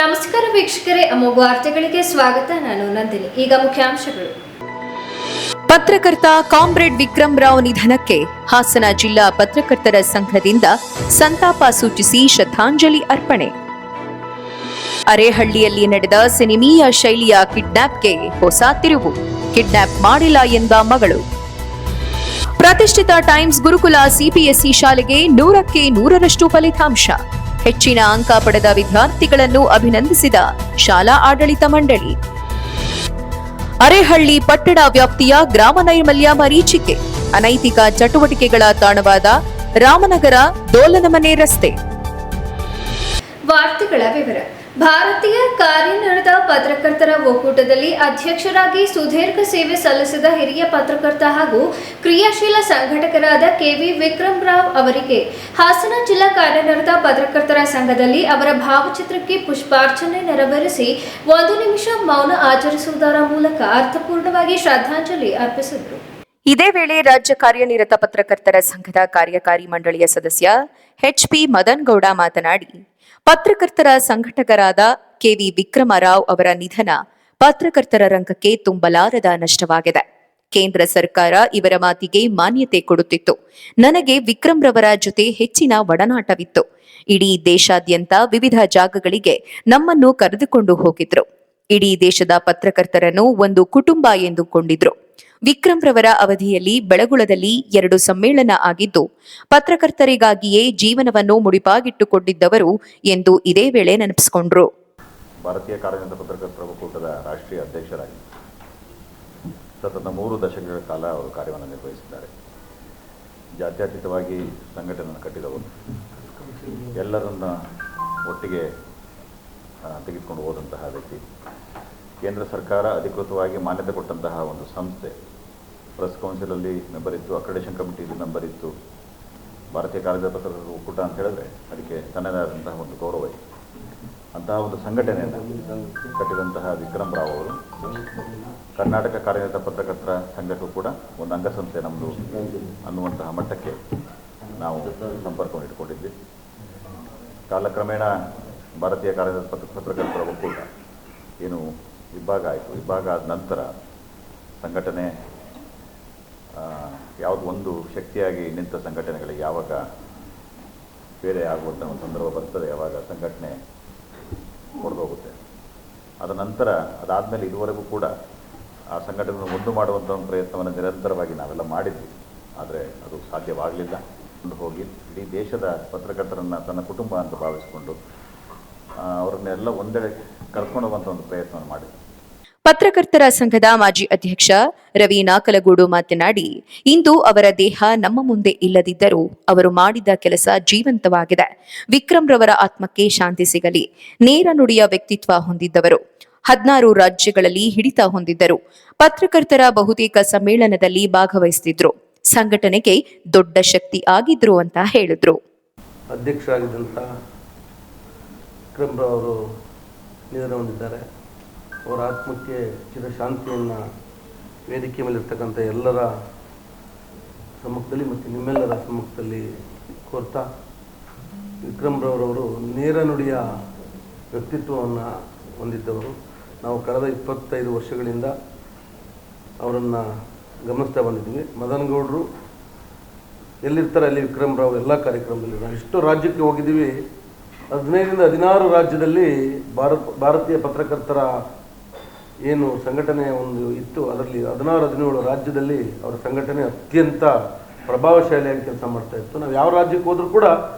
ನಮಸ್ಕಾರ ವೀಕ್ಷಕರೇ, ಅಮೋಘ ವಾರ್ತೆಗಳಿಗೆ ಸ್ವಾಗತ. ನಾನು ನಂದಿನಿ. ಈಗ ಮುಖ್ಯಾಂಶಗಳು. ಪತ್ರಕರ್ತ ಕಾಮ್ರೇಡ್ ವಿಕ್ರಮ್ ರಾವ್ ನಿಧನಕ್ಕೆ ಹಾಸನ ಜಿಲ್ಲಾ ಪತ್ರಕರ್ತರ ಸಂಘದಿಂದ ಸಂತಾಪ ಸೂಚಿಸಿ ಶ್ರದ್ಧಾಂಜಲಿ ಅರ್ಪಣೆ. ಅರೇಹಳ್ಳಿಯಲ್ಲಿ ನಡೆದ ಸಿನಿಮೀಯ ಶೈಲಿಯ ಕಿಡ್ನಾಪ್ಗೆ ಹೊಸ ತಿರುವು. ಕಿಡ್ನಾಪ್ ಮಾಡಿಲ್ಲ ಎಂದ ಮಗಳು. ಪ್ರತಿಷ್ಠಿತ ಟೈಮ್ಸ್ ಗುರುಕುಲ ಸಿಬಿಎಸ್ಇ ಶಾಲೆಗೆ 100ಕ್ಕೆ 100ರಷ್ಟು ಫಲಿತಾಂಶ. ಹೆಚ್ಚಿನ ಅಂಕ ಪಡೆದ ವಿದ್ಯಾರ್ಥಿಗಳನ್ನು ಅಭಿನಂದಿಸಿದ ಶಾಲಾ ಆಡಳಿತ ಮಂಡಳಿ. ಅರೇಹಳ್ಳಿ ಪಟ್ಟಣ ವ್ಯಾಪ್ತಿಯ ಗ್ರಾಮ ನೈರ್ಮಲ್ಯ ಮರೀಚಿಕೆ. ಅನೈತಿಕ ಚಟುವಟಿಕೆಗಳ ತಾಣವಾದ ರಾಮನಗರ ದೋಲನಮನೆ ರಸ್ತೆ. ವಾರ್ತೆಗಳ ವಿವರ. ಭಾರತೀಯ ಕಾರ್ಯನಿರತ ಪತ್ರಕರ್ತರ ಒಕ್ಕೂಟದಲ್ಲಿ ಅಧ್ಯಕ್ಷರಾಗಿ ಸುದೀರ್ಘ ಸೇವೆ ಸಲ್ಲಿಸಿದ ಹಿರಿಯ ಪತ್ರಕರ್ತ ಹಾಗೂ ಕ್ರಿಯಾಶೀಲ ಸಂಘಟಕರಾದ ಕೆವಿ ವಿಕ್ರಮ್ ರಾವ್ ಅವರಿಗೆ ಹಾಸನ ಜಿಲ್ಲಾ ಕಾರ್ಯನಿರತ ಪತ್ರಕರ್ತರ ಸಂಘದಲ್ಲಿ ಅವರ ಭಾವಚಿತ್ರಕ್ಕೆ ಪುಷ್ಪಾರ್ಚನೆ ನೆರವೇರಿಸಿ 1 ನಿಮಿಷ ಮೌನ ಆಚರಿಸುವುದರ ಮೂಲಕ ಅರ್ಥಪೂರ್ಣವಾಗಿ ಶ್ರದ್ಧಾಂಜಲಿ ಅರ್ಪಿಸಿದರು. ಇದೇ ವೇಳೆ ರಾಜ್ಯ ಕಾರ್ಯನಿರತ ಪತ್ರಕರ್ತರ ಸಂಘದ ಕಾರ್ಯಕಾರಿ ಮಂಡಳಿಯ ಸದಸ್ಯ ಎಚ್ಪಿ ಮದನ್ಗೌಡ ಮಾತನಾಡಿ, ಪತ್ರಕರ್ತರ ಸಂಘಟಕರಾದ ಕೆವಿ ವಿಕ್ರಮರಾವ್ ಅವರ ನಿಧನ ಪತ್ರಕರ್ತರ ರಂಗಕ್ಕೆ ತುಂಬಲಾರದ ನಷ್ಟವಾಗಿದೆ. ಕೇಂದ್ರ ಸರ್ಕಾರ ಇವರ ಮಾತಿಗೆ ಮಾನ್ಯತೆ ಕೊಡುತ್ತಿತ್ತು. ನನಗೆ ವಿಕ್ರಮ್ ರವರ ಜೊತೆ ಹೆಚ್ಚಿನ ಒಡನಾಟವಿತ್ತು. ಇಡೀ ದೇಶಾದ್ಯಂತ ವಿವಿಧ ಜಾಗಗಳಿಗೆ ನಮ್ಮನ್ನು ಕರೆದುಕೊಂಡು ಹೋಗಿದ್ರು. ಇಡೀ ದೇಶದ ಪತ್ರಕರ್ತರನ್ನು ಒಂದು ಕುಟುಂಬ ಎಂದುಕೊಂಡಿದ್ರು. ವಿಕ್ರಮ್ ರವರ ಅವಧಿಯಲ್ಲಿ ಬೆಳಗುಳದಲ್ಲಿ 2 ಸಮ್ಮೇಳನ ಆಗಿದ್ದು, ಪತ್ರಕರ್ತರಿಗಾಗಿಯೇ ಜೀವನವನ್ನು ಮುಡಿಪಾಗಿಟ್ಟುಕೊಂಡಿದ್ದವರು ಎಂದು ಇದೇ ವೇಳೆ ನೆನಪಿಸಿಕೊಂಡ್ರು. ಭಾರತೀಯ ಕಾರ್ಯನಿರತ ಪತ್ರಕರ್ತರ ಒಕ್ಕೂಟದ ರಾಷ್ಟ್ರೀಯ ಅಧ್ಯಕ್ಷರಾಗಿ ಸತತ 3 ದಶಕಗಳ ಕಾಲ ಅವರು ಕಾರ್ಯವನ್ನು ನಿರ್ವಹಿಸಿದ್ದಾರೆ. ಜಾತ್ಯತೀತವಾಗಿ ಸಂಘಟನೆಯನ್ನು ಕಟ್ಟಿದವರು, ಎಲ್ಲರನ್ನ ಒಟ್ಟಿಗೆ ತೆಗೆದುಕೊಂಡು ಹೋದಂತಹ ವ್ಯಕ್ತಿ. ಕೇಂದ್ರ ಸರ್ಕಾರ ಅಧಿಕೃತವಾಗಿ ಮಾನ್ಯತೆ ಕೊಟ್ಟಂತಹ ಒಂದು ಸಂಸ್ಥೆ. ಪ್ರೆಸ್ ಕೌನ್ಸಿಲಲ್ಲಿ ಮೆಂಬರ್ ಇತ್ತು, ಅಕ್ರೆಡಿಟೇಷನ್ ಕಮಿಟಿಯಲ್ಲಿ ಮೆಂಬರ್ ಇತ್ತು. ಭಾರತೀಯ ಕಾರ್ಯನಿರತ ಪತ್ರಕರ್ತರ ಒಕ್ಕೂಟ ಅಂತ ಹೇಳಿದ್ರೆ ಅದಕ್ಕೆ ತನ್ನದೇ ಆದಂತಹ ಒಂದು ಗೌರವ ಇದೆ. ಅಂತಹ ಒಂದು ಸಂಘಟನೆಯನ್ನು ಕಟ್ಟಿದಂತಹ ವಿಕ್ರಮ್ ರಾವ್ ಅವರು ಕರ್ನಾಟಕ ಕಾರ್ಯನಿರತ ಪತ್ರಕರ್ತರ ಸಂಘಕ್ಕೂ ಕೂಡ ಒಂದು ಅಂಗಸಂಸ್ಥೆ ನಮ್ಮದು ಅನ್ನುವಂತಹ ಮಟ್ಟಕ್ಕೆ ನಾವು ಸಂಪರ್ಕವನ್ನು ಇಟ್ಕೊಂಡಿದ್ವಿ. ಕಾಲಕ್ರಮೇಣ ಭಾರತೀಯ ಕಾರ್ಯನಿರತ ಪತ್ರಕರ್ತರ ಒಕ್ಕೂಟ ಏನು ವಿಭಾಗ ಆಯಿತು. ವಿಭಾಗ ಆದ ನಂತರ ಸಂಘಟನೆ ಯಾವುದು ಒಂದು ಶಕ್ತಿಯಾಗಿ ನಿಂತ ಸಂಘಟನೆಗಳಿಗೆ ಯಾವಾಗ ಬೇರೆ ಆಗುವಂಥ ಒಂದು ಸಂದರ್ಭ ಬರ್ತದೆ, ಯಾವಾಗ ಸಂಘಟನೆ ಹೊರದೋಗುತ್ತೆ. ಅದ ನಂತರ ಅದಾದಮೇಲೆ ಇದುವರೆಗೂ ಕೂಡ ಆ ಸಂಘಟನೆಯನ್ನು ಒಂದು ಮಾಡುವಂಥ ಒಂದು ಪ್ರಯತ್ನವನ್ನು ನಿರಂತರವಾಗಿ ನಾವೆಲ್ಲ ಮಾಡಿದ್ವಿ. ಆದರೆ ಅದು ಸಾಧ್ಯವಾಗಲಿಲ್ಲ. ಹೋಗಿ ಇಡೀ ದೇಶದ ಪತ್ರಕರ್ತರನ್ನು ತನ್ನ ಕುಟುಂಬ ಅಂತ ಭಾವಿಸಿಕೊಂಡು ಅವರನ್ನೆಲ್ಲ ಒಂದೆಡೆ ಕರ್ಕೊಂಡು ಹೋಗುವಂಥ ಒಂದು ಪ್ರಯತ್ನವನ್ನು ಮಾಡಿದ್ವಿ. ಪತ್ರಕರ್ತರ ಸಂಘದ ಮಾಜಿ ಅಧ್ಯಕ್ಷ ರವಿ ನಾಕಲಗೂಡು ಮಾತನಾಡಿ, ಇಂದು ಅವರ ದೇಹ ನಮ್ಮ ಮುಂದೆ ಇಲ್ಲದಿದ್ದರೂ ಅವರು ಮಾಡಿದ ಕೆಲಸ ಜೀವಂತವಾಗಿದೆ. ವಿಕ್ರಮ್ ರವರ ಆತ್ಮಕ್ಕೆ ಶಾಂತಿ ಸಿಗಲಿ. ನೇರ ನುಡಿಯ ವ್ಯಕ್ತಿತ್ವ ಹೊಂದಿದ್ದವರು. 16 ರಾಜ್ಯಗಳಲ್ಲಿ ಹಿಡಿತ ಹೊಂದಿದ್ದರು. ಪತ್ರಕರ್ತರ ಬಹುತೇಕ ಸಮ್ಮೇಳನದಲ್ಲಿ ಭಾಗವಹಿಸುತ್ತಿದ್ರು. ಸಂಘಟನೆಗೆ ದೊಡ್ಡ ಶಕ್ತಿ ಆಗಿದ್ರು ಅಂತ ಹೇಳಿದ್ರು. ಅಧ್ಯಕ್ಷರಾಗಿದ್ದಂಥ ವಿಕ್ರಮ್ ರಾವ್ ಅವರು ನಿಧನ ಹೊಂದಿದ್ದಾರೆ. ಅವರ ಆತ್ಮಕ್ಕೆ ಚಿರಶಾಂತಿಯನ್ನು ವೇದಿಕೆ ಮೇಲಿರ್ತಕ್ಕಂಥ ಎಲ್ಲರ ಸಮ್ಮುಖದಲ್ಲಿ ಮತ್ತು ನಿಮ್ಮೆಲ್ಲರ ಸಮ್ಮುಖದಲ್ಲಿ ಕೋರ್ತಾ, ವಿಕ್ರಮ್ ರಾವ್ರವರು ನೇರ ನುಡಿಯ ವ್ಯಕ್ತಿತ್ವವನ್ನು ಹೊಂದಿದ್ದವರು. ನಾವು ಕಳೆದ 25 ವರ್ಷಗಳಿಂದ ಅವರನ್ನು ಗಮನಿಸ್ತಾ ಬಂದಿದ್ದೀವಿ. ಮದನಗೌಡರು ಎಲ್ಲಿರ್ತಾರೆ ಅಲ್ಲಿ ವಿಕ್ರಮ್ ರಾವ್ ಎಲ್ಲ ಕಾರ್ಯಕ್ರಮದಲ್ಲಿ. ನಾವು ಎಷ್ಟೋ ರಾಜ್ಯಕ್ಕೆ ಹೋಗಿದ್ದೀವಿ. 15ರಿಂದ 16 ರಾಜ್ಯದಲ್ಲಿ ಭಾರತೀಯ ಪತ್ರಕರ್ತರ ಏನು ಸಂಘಟನೆಯ ಒಂದು ಇತ್ತು, ಅದರಲ್ಲಿ 16-17 ರಾಜ್ಯದಲ್ಲಿ ಅವರ ಸಂಘಟನೆ ಅತ್ಯಂತ ಪ್ರಭಾವಶಾಲಿಯಾಗಿ ಕೆಲಸ ಮಾಡ್ತಾ ಇತ್ತು. ನಾವು ಯಾವ ರಾಜ್ಯಕ್ಕೆ ಹೋದರೂ ಕೂಡ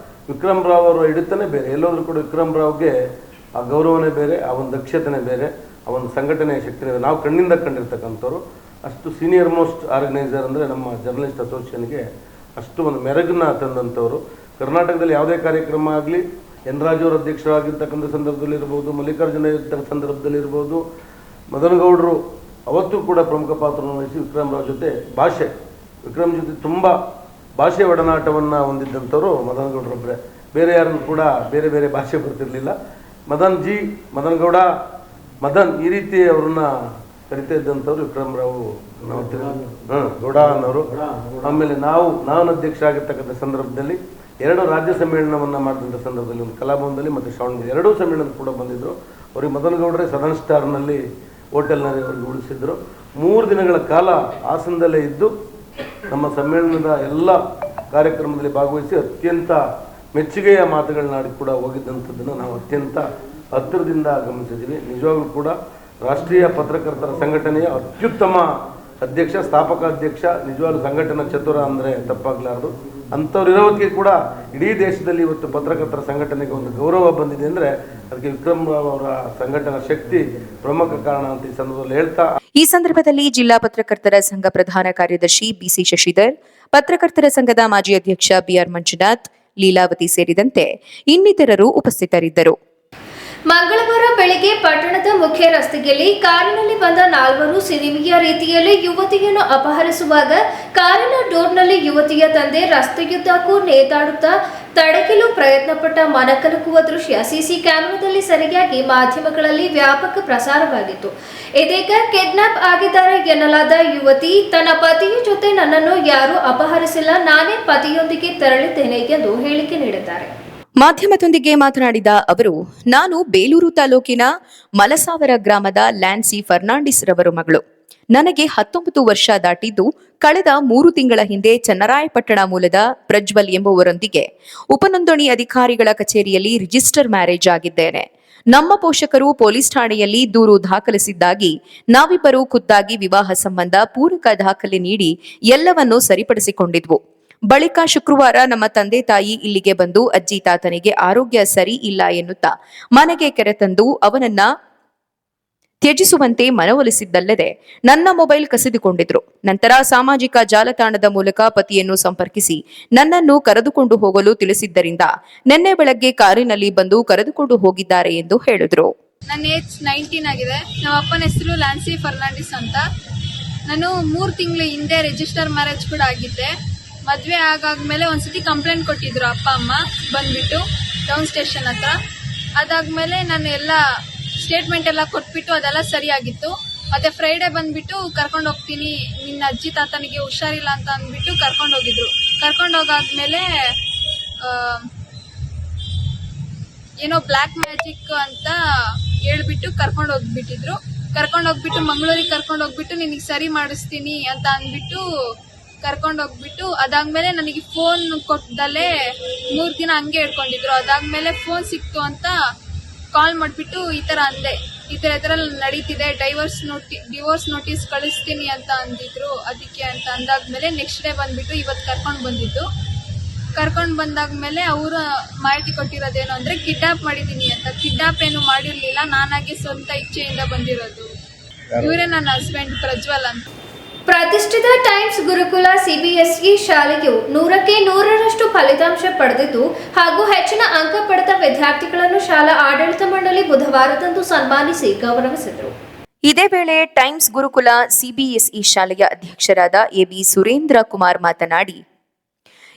ವಿಕ್ರಮ್ ರಾವ್ ಅವರ ಹಿಡಿತನೇ ಬೇರೆ. ಎಲ್ಲೋದ್ರೂ ಕೂಡ ವಿಕ್ರಮ್ ರಾವ್ಗೆ ಆ ಗೌರವನೇ ಬೇರೆ, ಆ ಒಂದು ದಕ್ಷತೆನೇ ಬೇರೆ, ಆ ಒಂದು ಸಂಘಟನೆಯ ಶಕ್ತಿನೇ ಬೇರೆ. ನಾವು ಕಣ್ಣಿಂದ ಕಂಡಿರ್ತಕ್ಕಂಥವ್ರು. ಅಷ್ಟು ಸೀನಿಯರ್ ಮೋಸ್ಟ್ ಆರ್ಗನೈಸರ್ ಅಂದರೆ ನಮ್ಮ ಜರ್ನಲಿಸ್ಟ್ ಅಸೋಸಿಯೇಷನ್ಗೆ ಅಷ್ಟು ಒಂದು ಮೆರಗನ್ನ ತಂದಂಥವ್ರು. ಕರ್ನಾಟಕದಲ್ಲಿ ಯಾವುದೇ ಕಾರ್ಯಕ್ರಮ ಆಗಲಿ, ಎನ್ ರಾಜು ಅವರು ಅಧ್ಯಕ್ಷರಾಗಿರ್ತಕ್ಕಂಥ ಸಂದರ್ಭದಲ್ಲಿರ್ಬೋದು, ಮಲ್ಲಿಕಾರ್ಜುನ ಇರ್ತಕ್ಕಂಥ ಸಂದರ್ಭದಲ್ಲಿರ್ಬೋದು, ಮದನಗೌಡರು ಅವತ್ತು ಕೂಡ ಪ್ರಮುಖ ಪಾತ್ರವನ್ನು ವಹಿಸಿ ವಿಕ್ರಮ್ ರಾವ್ ಜೊತೆ ವಿಕ್ರಮ್ ಜೊತೆ ತುಂಬ ಭಾಷೆ ಒಡನಾಟವನ್ನು ಹೊಂದಿದ್ದಂಥವ್ರು ಮದನಗೌಡರೊಬ್ಬರೇ. ಬೇರೆ ಯಾರನ್ನು ಕೂಡ ಬೇರೆ ಬೇರೆ ಭಾಷೆ ಬರ್ತಿರಲಿಲ್ಲ. ಮದನಗೌಡ, ಮದನ್ ಈ ರೀತಿ ಅವ್ರನ್ನ ಕರಿತಾ ಇದ್ದಂಥವ್ರು ವಿಕ್ರಮ್ ರಾವ್ ಗೌಡ ಅನ್ನೋರು. ಆಮೇಲೆ ನಾನು ಅಧ್ಯಕ್ಷ ಆಗಿರ್ತಕ್ಕಂಥ ಸಂದರ್ಭದಲ್ಲಿ 2 ರಾಜ್ಯ ಸಮ್ಮೇಳನವನ್ನು ಮಾಡಿದಂಥ ಸಂದರ್ಭದಲ್ಲಿ, ಒಂದು ಕಲಾಭವನದಲ್ಲಿ ಮತ್ತು ಶ್ರವಣದಲ್ಲಿ 2 ಸಮ್ಮೇಳನ ಕೂಡ ಬಂದಿದ್ದರು. ಅವರಿಗೆ ಮದನಗೌಡರೇ ಸದನ್ ಸ್ಟಾರ್ನಲ್ಲಿ ಹೋಟೆಲ್ನಲ್ಲಿ ಅವರಿಗೆ ಉಳಿಸಿದ್ರು. 3 ದಿನಗಳ ಕಾಲ ಹಾಸನದಲ್ಲೇ ಇದ್ದು ನಮ್ಮ ಸಮ್ಮೇಳನದ ಎಲ್ಲ ಕಾರ್ಯಕ್ರಮದಲ್ಲಿ ಭಾಗವಹಿಸಿ ಅತ್ಯಂತ ಮೆಚ್ಚುಗೆಯ ಮಾತುಗಳನ್ನಾಡಿ ಕೂಡ ಹೋಗಿದ್ದಂಥದ್ದನ್ನು ನಾವು ಅತ್ಯಂತ ಹತ್ತಿರದಿಂದ ಗಮನಿಸಿದ್ದೀವಿ. ನಿಜವಾಗ್ಲೂ ಕೂಡ ರಾಷ್ಟ್ರೀಯ ಪತ್ರಕರ್ತರ ಸಂಘಟನೆಯ ಅತ್ಯುತ್ತಮ ಅಧ್ಯಕ್ಷ, ಸ್ಥಾಪಕ ಅಧ್ಯಕ್ಷ, ನಿಜವಾಗ್ಲೂ ಸಂಘಟನಾ ಚತುರ ಅಂದರೆ ತಪ್ಪಾಗಲಾರದು. ಅಂಥವ್ರು ಇರೋದಕ್ಕೆ ಕೂಡ ಇಡೀ ದೇಶದಲ್ಲಿ ಇವತ್ತು ಪತ್ರಕರ್ತರ ಸಂಘಟನೆಗೆ ಒಂದು ಗೌರವ ಬಂದಿದೆ ಅಂದರೆ ಅದಕ್ಕೆ ವಿಕ್ರಮ್ ರಾವ್ ಅವರ ಸಂಘಟನಾ ಶಕ್ತಿ ಪ್ರಮುಖ ಕಾರಣ ಅಂತ ಈ ಸಂದರ್ಭದಲ್ಲಿ ಹೇಳ್ತಾ, ಈ ಸಂದರ್ಭದಲ್ಲಿ ಜಿಲ್ಲಾ ಪತ್ರಕರ್ತರ ಸಂಘ ಪ್ರಧಾನ ಕಾರ್ಯದರ್ಶಿ ಬಿಸಿ ಶಶಿಧರ್, ಪತ್ರಕರ್ತರ ಸಂಘದ ಮಾಜಿ ಅಧ್ಯಕ್ಷ ಬಿಆರ್ ಮಂಜುನಾಥ್, ಲೀಲಾವತಿ ಸೇರಿದಂತೆ ಇನ್ನಿತರರು ಉಪಸ್ಥಿತರಿದ್ದರು. ಮಂಗಳವಾರ ಬೆಳಗ್ಗೆ ಪಟ್ಟಣದ ಮುಖ್ಯ ರಸ್ತೆಯಲ್ಲಿ ಕಾರಿನಲ್ಲಿ ಬಂದ 4 ಸಿನಿಮೀಯ ರೀತಿಯಲ್ಲಿ ಯುವತಿಯನ್ನು ಅಪಹರಿಸುವಾಗ ಕಾರಿನ ಡೋರ್ನಲ್ಲಿ ಯುವತಿಯ ತಂದೆ ರಸ್ತೆಯುದ್ದಕ್ಕೂ ನೇತಾಡುತ್ತಾ ತಡೆಯಲು ಪ್ರಯತ್ನಪಟ್ಟ ಮನಕಲಕುವ ದೃಶ್ಯ ಸಿಸಿ ಕ್ಯಾಮೆರಾದಲ್ಲಿ ಸರಿಯಾಗಿ ಮಾಧ್ಯಮಗಳಲ್ಲಿ ವ್ಯಾಪಕ ಪ್ರಸಾರವಾಗಿತ್ತು. ಇದೀಗ ಕಿಡ್ನಾಪ್ ಆಗಿದ್ದಾರೆ ಎನ್ನಲಾದ ಯುವತಿ ತನ್ನ ಪತಿಯ ಜೊತೆ ನನ್ನನ್ನು ಯಾರೂ ಅಪಹರಿಸಿಲ್ಲ, ನಾನೇ ಪತಿಯೊಂದಿಗೆ ತೆರಳಿದ್ದೇನೆ ಎಂದು ಹೇಳಿಕೆ ನೀಡಿದ್ದಾರೆ. ಮಾಧ್ಯಮದೊಂದಿಗೆ ಮಾತನಾಡಿದ ಅವರು, ನಾನು ಬೇಲೂರು ತಾಲೂಕಿನ ಮಲಸಾವರ ಗ್ರಾಮದ ಲ್ಯಾನ್ಸಿ ಫರ್ನಾಂಡಿಸ್ ರವರು ಮಗಳು. ನನಗೆ 19 ವರ್ಷ ದಾಟಿದ್ದು, ಕಳೆದ 3 ತಿಂಗಳ ಹಿಂದೆ ಚನ್ನರಾಯಪಟ್ಟಣ ಮೂಲದ ಪ್ರಜ್ವಲ್ ಎಂಬುವರೊಂದಿಗೆ ಉಪನೋಂದಣಿ ಅಧಿಕಾರಿಗಳ ಕಚೇರಿಯಲ್ಲಿ ರಿಜಿಸ್ಟರ್ ಮ್ಯಾರೇಜ್ ಆಗಿದ್ದೇನೆ. ನಮ್ಮ ಪೋಷಕರು ಪೊಲೀಸ್ ಠಾಣೆಯಲ್ಲಿ ದೂರು ದಾಖಲಿಸಿದ್ದಾಗಿ ನಾವಿಬ್ಬರು ಖುದ್ದಾಗಿ ವಿವಾಹ ಸಂಬಂಧ ಪೂರಕ ದಾಖಲೆ ನೀಡಿ ಎಲ್ಲವನ್ನೂ ಸರಿಪಡಿಸಿಕೊಂಡಿದ್ವು. ಬಳಿಕ ಶುಕ್ರವಾರ ನಮ್ಮ ತಂದೆ ತಾಯಿ ಇಲ್ಲಿಗೆ ಬಂದು ಅಜ್ಜಿ ತಾತನಿಗೆ ಆರೋಗ್ಯ ಸರಿ ಇಲ್ಲ ಎನ್ನುತ್ತಾ ಮನೆಗೆ ಕರೆತಂದು ಅವನನ್ನ ತ್ಯಜಿಸುವಂತೆ ಮನವೊಲಿಸಿದ್ದಲ್ಲದೆ ನನ್ನ ಮೊಬೈಲ್ ಕಸಿದುಕೊಂಡಿದ್ರು. ನಂತರ ಸಾಮಾಜಿಕ ಜಾಲತಾಣದ ಮೂಲಕ ಪತಿಯನ್ನು ಸಂಪರ್ಕಿಸಿ ನನ್ನನ್ನು ಕರೆದುಕೊಂಡು ಹೋಗಲು ತಿಳಿಸಿದ್ದರಿಂದ ನಿನ್ನೆ ಬೆಳಗ್ಗೆ ಕಾರಿನಲ್ಲಿ ಬಂದು ಕರೆದುಕೊಂಡು ಹೋಗಿದ್ದಾರೆ ಎಂದು ಹೇಳಿದ್ರು. ನನ್ನ ಏಜ್ 19 ಆಗಿದೆ. ನಮ್ಮ ಅಪ್ಪನ ಹೆಸರು ಲ್ಯಾನ್ಸಿ ಫರ್ನಾಂಡಿಸ್ ಅಂತ. ನಾನು 3 ತಿಂಗಳ ಹಿಂದೆ ರಿಜಿಸ್ಟರ್ ಮ್ಯಾರೇಜ್ ಕೂಡ ಆಗಿದ್ದೆ. ಮದುವೆ ಆಗಾದ್ಮೇಲೆ ಒಂದ್ಸತಿ ಕಂಪ್ಲೇಂಟ್ ಕೊಟ್ಟಿದ್ರು ಅಪ್ಪ ಅಮ್ಮ ಬಂದ್ಬಿಟ್ಟು ಟೌನ್ ಸ್ಟೇಷನ್ ಹತ್ರ. ಅದಾದ್ಮೇಲೆ ನಾನು ಎಲ್ಲ ಸ್ಟೇಟ್ಮೆಂಟ್ ಎಲ್ಲ ಕೊಟ್ಬಿಟ್ಟು ಅದೆಲ್ಲ ಸರಿಯಾಗಿತ್ತು. ಮತ್ತೆ ಫ್ರೈಡೆ ಬಂದ್ಬಿಟ್ಟು ಕರ್ಕೊಂಡು ಹೋಗ್ತೀನಿ, ನಿನ್ನ ಅಜ್ಜಿ ತಾತನಿಗೆ ಹುಷಾರಿಲ್ಲ ಅಂತ ಅಂದ್ಬಿಟ್ಟು ಕರ್ಕೊಂಡು ಹೋಗಿದ್ರು. ಕರ್ಕೊಂಡು ಹೋಗಾದ್ಮೇಲೆ ಏನೋ ಬ್ಲ್ಯಾಕ್ ಮ್ಯಾಜಿಕ್ ಅಂತ ಹೇಳ್ಬಿಟ್ಟು ಕರ್ಕೊಂಡು ಹೋಗ್ಬಿಟ್ಟು ಮಂಗಳೂರಿಗೆ ಕರ್ಕೊಂಡು ಹೋಗ್ಬಿಟ್ಟು ನಿನಗೆ ಸರಿ ಮಾಡಿಸ್ತೀನಿ ಅಂತ ಅಂದ್ಬಿಟ್ಟು ಕರ್ಕೊಂಡು ಹೋಗ್ಬಿಟ್ಟು ಅದಾದ್ಮೇಲೆ ನನಗೆ ಫೋನ್ ಕೊಟ್ಟದಲ್ಲೇ 3 ದಿನ ಹಂಗೆ ಹಿಡ್ಕೊಂಡಿದ್ರು. ಅದಾದ್ಮೇಲೆ ಫೋನ್ ಸಿಕ್ತು ಅಂತ ಕಾಲ್ ಮಾಡಿಬಿಟ್ಟು ಈ ಥರ ಅಂದೆ, ಈ ಥರ ನಡೀತಿದೆ, ಡಿವೋರ್ಸ್ ನೋಟಿಸ್ ಕಳಿಸ್ತೀನಿ ಅಂತ ಅಂದಿದ್ರು. ಅದಕ್ಕೆ ಅಂತ ಅಂದಾದ್ಮೇಲೆ ನೆಕ್ಸ್ಟ್ ಡೇ ಬಂದ್ಬಿಟ್ಟು ಇವತ್ತು ಕರ್ಕೊಂಡು ಬಂದಾದ್ಮೇಲೆ ಅವರು ಮಾಹಿತಿ ಕೊಟ್ಟಿರೋದೇನು ಅಂದರೆ ಕಿಡ್ನಾಪ್ ಮಾಡಿದ್ದೀನಿ ಅಂತ. ಕಿಡ್ನಾಪ್ ಏನು ಮಾಡಿರಲಿಲ್ಲ, ನಾನಾಗಿ ಸ್ವಂತ ಇಚ್ಛೆಯಿಂದ ಬಂದಿರೋದು. ಇವರೇ ನನ್ನ ಹಸ್ಬೆಂಡ್ ಪ್ರಜ್ವಲ್ ಅಂತ. ಪ್ರತಿಷ್ಠಿತ ಟೈಮ್ಸ್ ಗುರುಕುಲ ಸಿಬಿಎಸ್ಇ ಶಾಲೆಯು 100ಕ್ಕೆ 100ರಷ್ಟು ಫಲಿತಾಂಶ ಪಡೆದಿದ್ದು ಹಾಗೂ ಹೆಚ್ಚಿನ ಅಂಕ ಪಡೆದ ವಿದ್ಯಾರ್ಥಿಗಳನ್ನು ಶಾಲಾ ಆಡಳಿತ ಮಂಡಳಿ ಬುಧವಾರದಂದು ಸನ್ಮಾನಿಸಿ ಗೌರವಿಸಿದರು. ಇದೇ ವೇಳೆ ಟೈಮ್ಸ್ ಗುರುಕುಲ ಸಿಬಿಎಸ್ಇ ಶಾಲೆಯ ಅಧ್ಯಕ್ಷರಾದ ಎಬಿ ಸುರೇಂದ್ರ ಕುಮಾರ್ ಮಾತನಾಡಿ,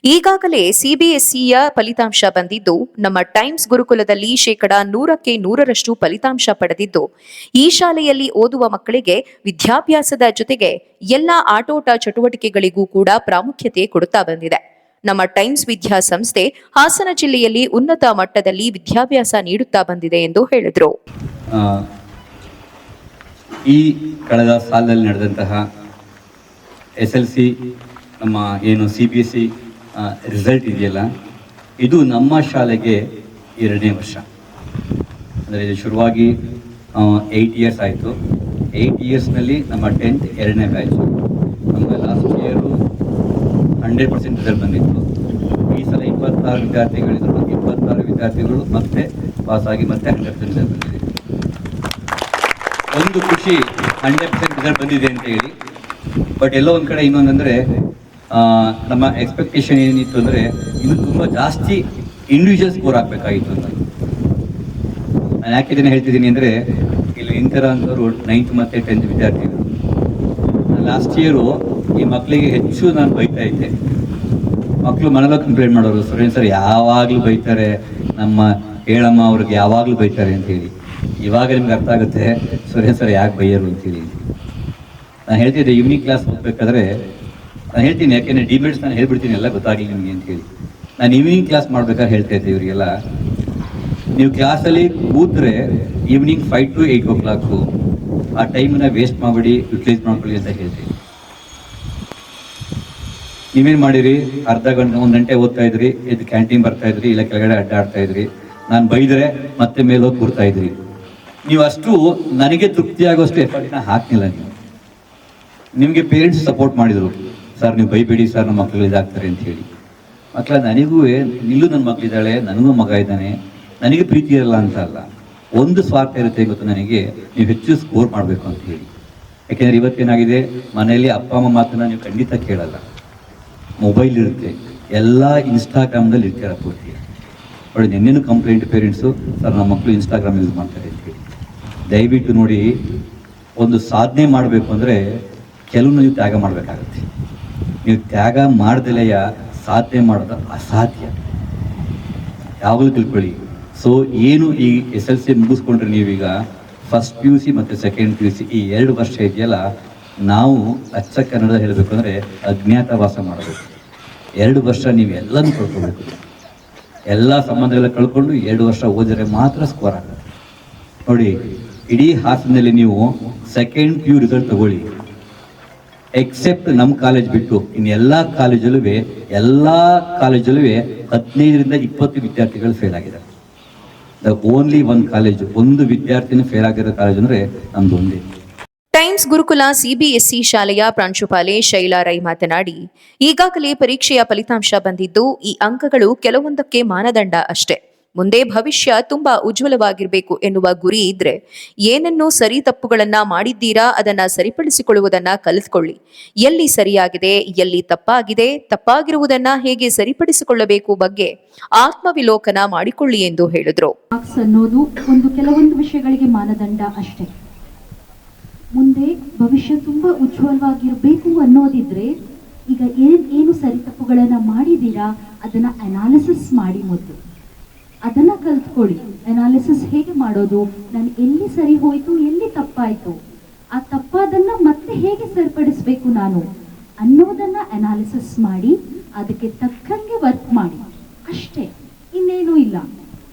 ಈಗಾಗಲೇ ಸಿಬಿಎಸ್ಇಯ ಫಲಿತಾಂಶ ಬಂದಿದ್ದು, ನಮ್ಮ ಟೈಮ್ಸ್ ಗುರುಕುಲದಲ್ಲಿ 100ಕ್ಕೆ 100ರಷ್ಟು ಫಲಿತಾಂಶ ಪಡೆದಿದ್ದು, ಈ ಶಾಲೆಯಲ್ಲಿ ಓದುವ ಮಕ್ಕಳಿಗೆ ವಿದ್ಯಾಭ್ಯಾಸದ ಜೊತೆಗೆ ಎಲ್ಲ ಆಟೋಟ ಚಟುವಟಿಕೆಗಳಿಗೂ ಕೂಡ ಪ್ರಾಮುಖ್ಯತೆ ಕೊಡುತ್ತಾ ಬಂದಿದೆ. ನಮ್ಮ ಟೈಮ್ಸ್ ವಿದ್ಯಾಸಂಸ್ಥೆ ಹಾಸನ ಜಿಲ್ಲೆಯಲ್ಲಿ ಉನ್ನತ ಮಟ್ಟದಲ್ಲಿ ವಿದ್ಯಾಭ್ಯಾಸ ನೀಡುತ್ತಾ ಬಂದಿದೆ ಎಂದು ಹೇಳಿದರು. ಈ ಕಳೆದ ಸಾಲಿನಲ್ಲಿ ನಡೆದಂತಹ SLC ನಮ್ಮ ಏನು CBSE ರಿಸಲ್ಟ್ ಇದೆಯಲ್ಲ, ಇದು ನಮ್ಮ ಶಾಲೆಗೆ 2ನೇ ವರ್ಷ. ಅಂದರೆ ಇದು ಶುರುವಾಗಿ 8 ಇಯರ್ಸ್ ಆಯಿತು. 8 ಇಯರ್ಸ್ನಲ್ಲಿ ನಮ್ಮ 10th 2ನೇ ಬ್ಯಾಚ್. ನಮಗೆ ಲಾಸ್ಟ್ ಇಯರು 100% ರಿಸಲ್ಟ್ ಬಂದಿತ್ತು. ಈ ಸಲ 26 ವಿದ್ಯಾರ್ಥಿಗಳಿದ್ರು. 26 ವಿದ್ಯಾರ್ಥಿಗಳು ಮತ್ತೆ ಪಾಸಾಗಿ ಮತ್ತೆ 100% ರಿಸಲ್ಟ್ ಬಂದಿದೆ. ಒಂದು ಖುಷಿ 100% ರಿಸಲ್ಟ್ ಬಂದಿದೆ ಅಂತ ಹೇಳಿ. ಬಟ್ ಎಲ್ಲೋ ಒಂದು ಕಡೆ ಇನ್ನೊಂದಂದರೆ ನಮ್ಮ ಎಕ್ಸ್ಪೆಕ್ಟೇಷನ್ ಏನಿತ್ತು ಅಂದರೆ ಇನ್ನು ತುಂಬ ಜಾಸ್ತಿ ಇಂಡಿವಿಜುವಲ್ ಸ್ಕೋರ್ ಆಗಬೇಕಾಗಿತ್ತು ಅಂತ. ನಾನು ಯಾಕೆ ಇದನ್ನು ಹೇಳ್ತಿದ್ದೀನಿ ಅಂದರೆ, ಇಲ್ಲಿ ನಿಂತರ ಅಂತವರು 9th ಮತ್ತು 10th ವಿದ್ಯಾರ್ಥಿಗಳು. ಲಾಸ್ಟ್ ಇಯರು ಈ ಮಕ್ಕಳಿಗೆ ಹೆಚ್ಚು ನಾನು ಬೈತಾ ಇದ್ದೆ. ಮಕ್ಕಳು ಮನೆಲ್ಲ ಕಂಪ್ಲೇಂಟ್ ಮಾಡೋರು, ಸುರೇಶ್ ಸರ್ ಯಾವಾಗಲೂ ಬೈತಾರೆ, ನಮ್ಮ ಹೇಳಮ್ಮ ಅವ್ರಿಗೆ ಯಾವಾಗಲೂ ಬೈತಾರೆ ಅಂತೇಳಿ. ಇವಾಗ ನಿಮ್ಗೆ ಅರ್ಥ ಆಗುತ್ತೆ ಸುರೇಶ್ ಸರ್ ಯಾಕೆ ಬೈಯರು ಅಂತೇಳಿ. ನಾನು ಹೇಳ್ತಿದ್ದೆ ಈವ್ನಿಂಗ್ ಕ್ಲಾಸ್ ಹೋಗ್ಬೇಕಾದ್ರೆ ನಾನು ಹೇಳ್ತೀನಿ, ಯಾಕೆಂದರೆ ಡಿಬೇಟ್ಸ್ ನಾನು ಹೇಳ್ಬಿಡ್ತೀನಿ ಎಲ್ಲ ಗೊತ್ತಾಗಲಿ ನಿಮಗೆ ಅಂತೇಳಿ. ನಾನು ಈವ್ನಿಂಗ್ ಕ್ಲಾಸ್ ಮಾಡ್ಬೇಕಾದ್ರೆ ಹೇಳ್ತಾ ಇದ್ದೆ ಇವರಿಗೆಲ್ಲ, ನೀವು ಕ್ಲಾಸಲ್ಲಿ ಕೂತ್ರೆ ಈವ್ನಿಂಗ್ 5 to 8 o'clock ಆ ಟೈಮನ್ನ ವೇಸ್ಟ್ ಮಾಡಿಬಿಡಿ, ಯುಟಿಲೈಸ್ ಮಾಡ್ಕೊಳ್ಳಿ ಅಂತ ಹೇಳ್ತೀವಿ. ನೀವೇನು ಮಾಡಿರಿ, ಅರ್ಧ ಗಂಟೆ 1 ಗಂಟೆ ಓದ್ತಾ ಇದ್ರಿ, ಇದು ಕ್ಯಾಂಟೀನ್ ಬರ್ತಾ ಇದ್ರಿ, ಇಲ್ಲ ಕೆಳಗಡೆ ಅಡ್ಡಾಡ್ತಾ ಇದ್ರಿ, ನಾನು ಬೈದರೆ ಮತ್ತೆ ಮೇಲೆ ಹೋಗಿ ಕೂರ್ತಾ ಇದ್ರಿ. ನೀವು ಅಷ್ಟು ನನಗೆ ತೃಪ್ತಿ ಆಗೋಷ್ಟು ಎಫರ್ಟ್ನ ಹಾಕ್ಲಿಲ್ಲ. ನಿಮಗೆ ಪೇರೆಂಟ್ಸ್ ಸಪೋರ್ಟ್ ಮಾಡಿದರು, ಸರ್ ನೀವು ಬೈಬೇಡಿ ಸರ್, ನಮ್ಮ ಮಕ್ಕಳು ಇದಾಗ್ತಾರೆ ಅಂತ ಹೇಳಿ. ಮಕ್ಕಳ ನನಗೂ ನಿಲ್ಲೂ ನನ್ನ ಮಕ್ಕಳಿದ್ದಾಳೆ, ನನಗೂ ಮಗ ಇದ್ದಾನೆ, ನನಗೆ ಪ್ರೀತಿ ಇರಲ್ಲ ಅಂತ ಅಲ್ಲ, ಒಂದು ಸ್ವಾರ್ಥ ಇರುತ್ತೆ ಗೊತ್ತು ನನಗೆ, ನೀವು ಹೆಚ್ಚು ಸ್ಕೋರ್ ಮಾಡಬೇಕು ಅಂತ ಹೇಳಿ. ಯಾಕೆಂದರೆ ಇವತ್ತೇನಾಗಿದೆ, ಮನೆಯಲ್ಲಿ ಅಪ್ಪ ಅಮ್ಮ ಮಾತನ್ನ ನೀವು ಖಂಡಿತ ಕೇಳಲ್ಲ, ಮೊಬೈಲ್ ಇರುತ್ತೆ, ಎಲ್ಲ ಇನ್ಸ್ಟಾಗ್ರಾಮ್ದಲ್ಲಿ ಇರ್ತೀರ ಪೂರ್ತಿ. ನೋಡಿ ನಿನ್ನೇನು ಕಂಪ್ಲೇಂಟ್ ಪೇರೆಂಟ್ಸು, ಸರ್ ನಮ್ಮ ಮಕ್ಕಳು ಇನ್ಸ್ಟಾಗ್ರಾಮ್ ಯೂಸ್ ಮಾಡ್ತಾರೆ ಅಂತ ಹೇಳಿ. ದಯವಿಟ್ಟು ನೋಡಿ, ಒಂದು ಸಾಧನೆ ಮಾಡಬೇಕು ಅಂದರೆ ಕೆಲವು ನೀವು ತ್ಯಾಗ ಮಾಡಬೇಕಾಗತ್ತೆ. ನೀವು ತ್ಯಾಗ ಮಾಡ್ದಲೆಯ ಸಾಧನೆ ಮಾಡೋದು ಅಸಾಧ್ಯ, ಯಾವಾಗಲೂ ತಿಳ್ಕೊಳ್ಳಿ. ಸೊ ಏನು ಈ SLC ಮುಗಿಸ್ಕೊಂಡ್ರೆ ನೀವೀಗ ಫಸ್ಟ್ PUC ಮತ್ತು ಸೆಕೆಂಡ್ PUC ಈ 2 ವರ್ಷ ಇದೆಯಲ್ಲ, ನಾವು ಅಚ್ಚ ಕನ್ನಡ ಹೇಳಬೇಕು ಅಂದರೆ ಅಜ್ಞಾತವಾಸ ಮಾಡಬೇಕು. 2 ವರ್ಷ ನೀವು ಎಲ್ಲನೂ ಕಳ್ಕೊಬೇಕು, ಎಲ್ಲ ಸಂಬಂಧಗಳ ಕಳ್ಕೊಂಡು 2 ವರ್ಷ ಓದಿದ್ರೆ ಮಾತ್ರ ಸ್ಕೋರ್ ಆಗುತ್ತೆ. ನೋಡಿ, ಇಡೀ ಹಾಸನದಲ್ಲಿ ನೀವು ಸೆಕೆಂಡ್ PU ರಿಸಲ್ಟ್ ತಗೊಳ್ಳಿ, ಎಕ್ಸೆಪ್ಟ್ ನಮ್ಮ ಕಾಲೇಜ್ ಬಿಟ್ಟು ಇನ್ನು ಎಲ್ಲ ಕಾಲೇಜಲ್ಲೂ 15ರಿಂದ 20 ವಿದ್ಯಾರ್ಥಿಗಳು ಫೇಲ್ ಆಗಿದ್ದಾರೆ. ದ ಓನ್ಲಿ ಒಂದು ಕಾಲೇಜು, ಒಂದು ವಿದ್ಯಾರ್ಥಿನ ಫೇಲ್ ಆಗಿರೋ ಕಾಲೇಜ್ ಅಂದರೆ ನಮ್ದು ಒಂದೇ. ಟೈಮ್ಸ್ ಗುರುಕುಲ CBSE ಶಾಲೆಯ ಪ್ರಾಂಶುಪಾಲೆ ಶೈಲಾ ರೈ ಮಾತನಾಡಿ, ಈಗಾಗಲೇ ಪರೀಕ್ಷೆಯ ಫಲಿತಾಂಶ ಬಂದಿದ್ದು, ಈ ಅಂಕಗಳು ಕೆಲವೊಂದಕ್ಕೆ ಮಾನದಂಡ ಅಷ್ಟೇ. ಮುಂದೆ ಭವಿಷ್ಯ ತುಂಬಾ ಉಜ್ವಲವಾಗಿರಬೇಕು ಎನ್ನುವ ಗುರಿ ಇದ್ರೆ, ಏನನ್ನು ಸರಿ ತಪ್ಪುಗಳನ್ನ ಮಾಡಿದ್ದೀರಾ ಅದನ್ನ ಸರಿಪಡಿಸಿಕೊಳ್ಳುವುದನ್ನ ಕಲಿತುಕೊಳ್ಳಿ. ಎಲ್ಲಿ ಸರಿಯಾಗಿದೆ, ಎಲ್ಲಿ ತಪ್ಪಾಗಿದೆ, ತಪ್ಪಾಗಿರುವುದನ್ನ ಹೇಗೆ ಸರಿಪಡಿಸಿಕೊಳ್ಳಬೇಕು ಬಗ್ಗೆ ಆತ್ಮವಿಲೋಕನ ಮಾಡಿಕೊಳ್ಳಿ ಎಂದು ಹೇಳಿದ್ರು. ಮಾರ್ಕ್ಸ್ ಅನ್ನೋದು ಕೆಲವೊಂದು ವಿಷಯಗಳಿಗೆ ಮಾನದಂಡ ಅಷ್ಟೇ. ಮುಂದೆ ಭವಿಷ್ಯ ತುಂಬಾ ಉಜ್ವಲವಾಗಿರಬೇಕು ಅನ್ನೋದಿದ್ರೆ, ಈಗ ಏನು ಸರಿ ತಪ್ಪುಗಳನ್ನ ಮಾಡಿದ್ದೀರಾ ಅದನ್ನ ಅನಾಲಿಸಿಸ್ ಮಾಡಿ, ಮೊದಲು ಅದನ್ನ ಕಲ್ತ್ಕೊಳ್ಳಿ. ಅನಾಲಿಸಿಸ್ ಹೇಗೆ ಮಾಡೋದು, ನಾನು ಎಲ್ಲಿ ಸರಿ ಹೋಯ್ತು, ಎಲ್ಲಿ ತಪ್ಪಾಯ್ತು, ಆ ತಪ್ಪಾದನ್ನ ಮತ್ತೆ ಹೇಗೆ ಸರಿಪಡಿಸ್ಬೇಕು ನಾನು ಅನ್ನೋದನ್ನ ಅನಾಲಿಸಿಸ್ ಮಾಡಿ, ಅದಕ್ಕೆ ತಕ್ಕಂಗೆ ವರ್ಕ್ ಮಾಡಿ ಅಷ್ಟೇ, ಇನ್ನೇನು ಇಲ್ಲ.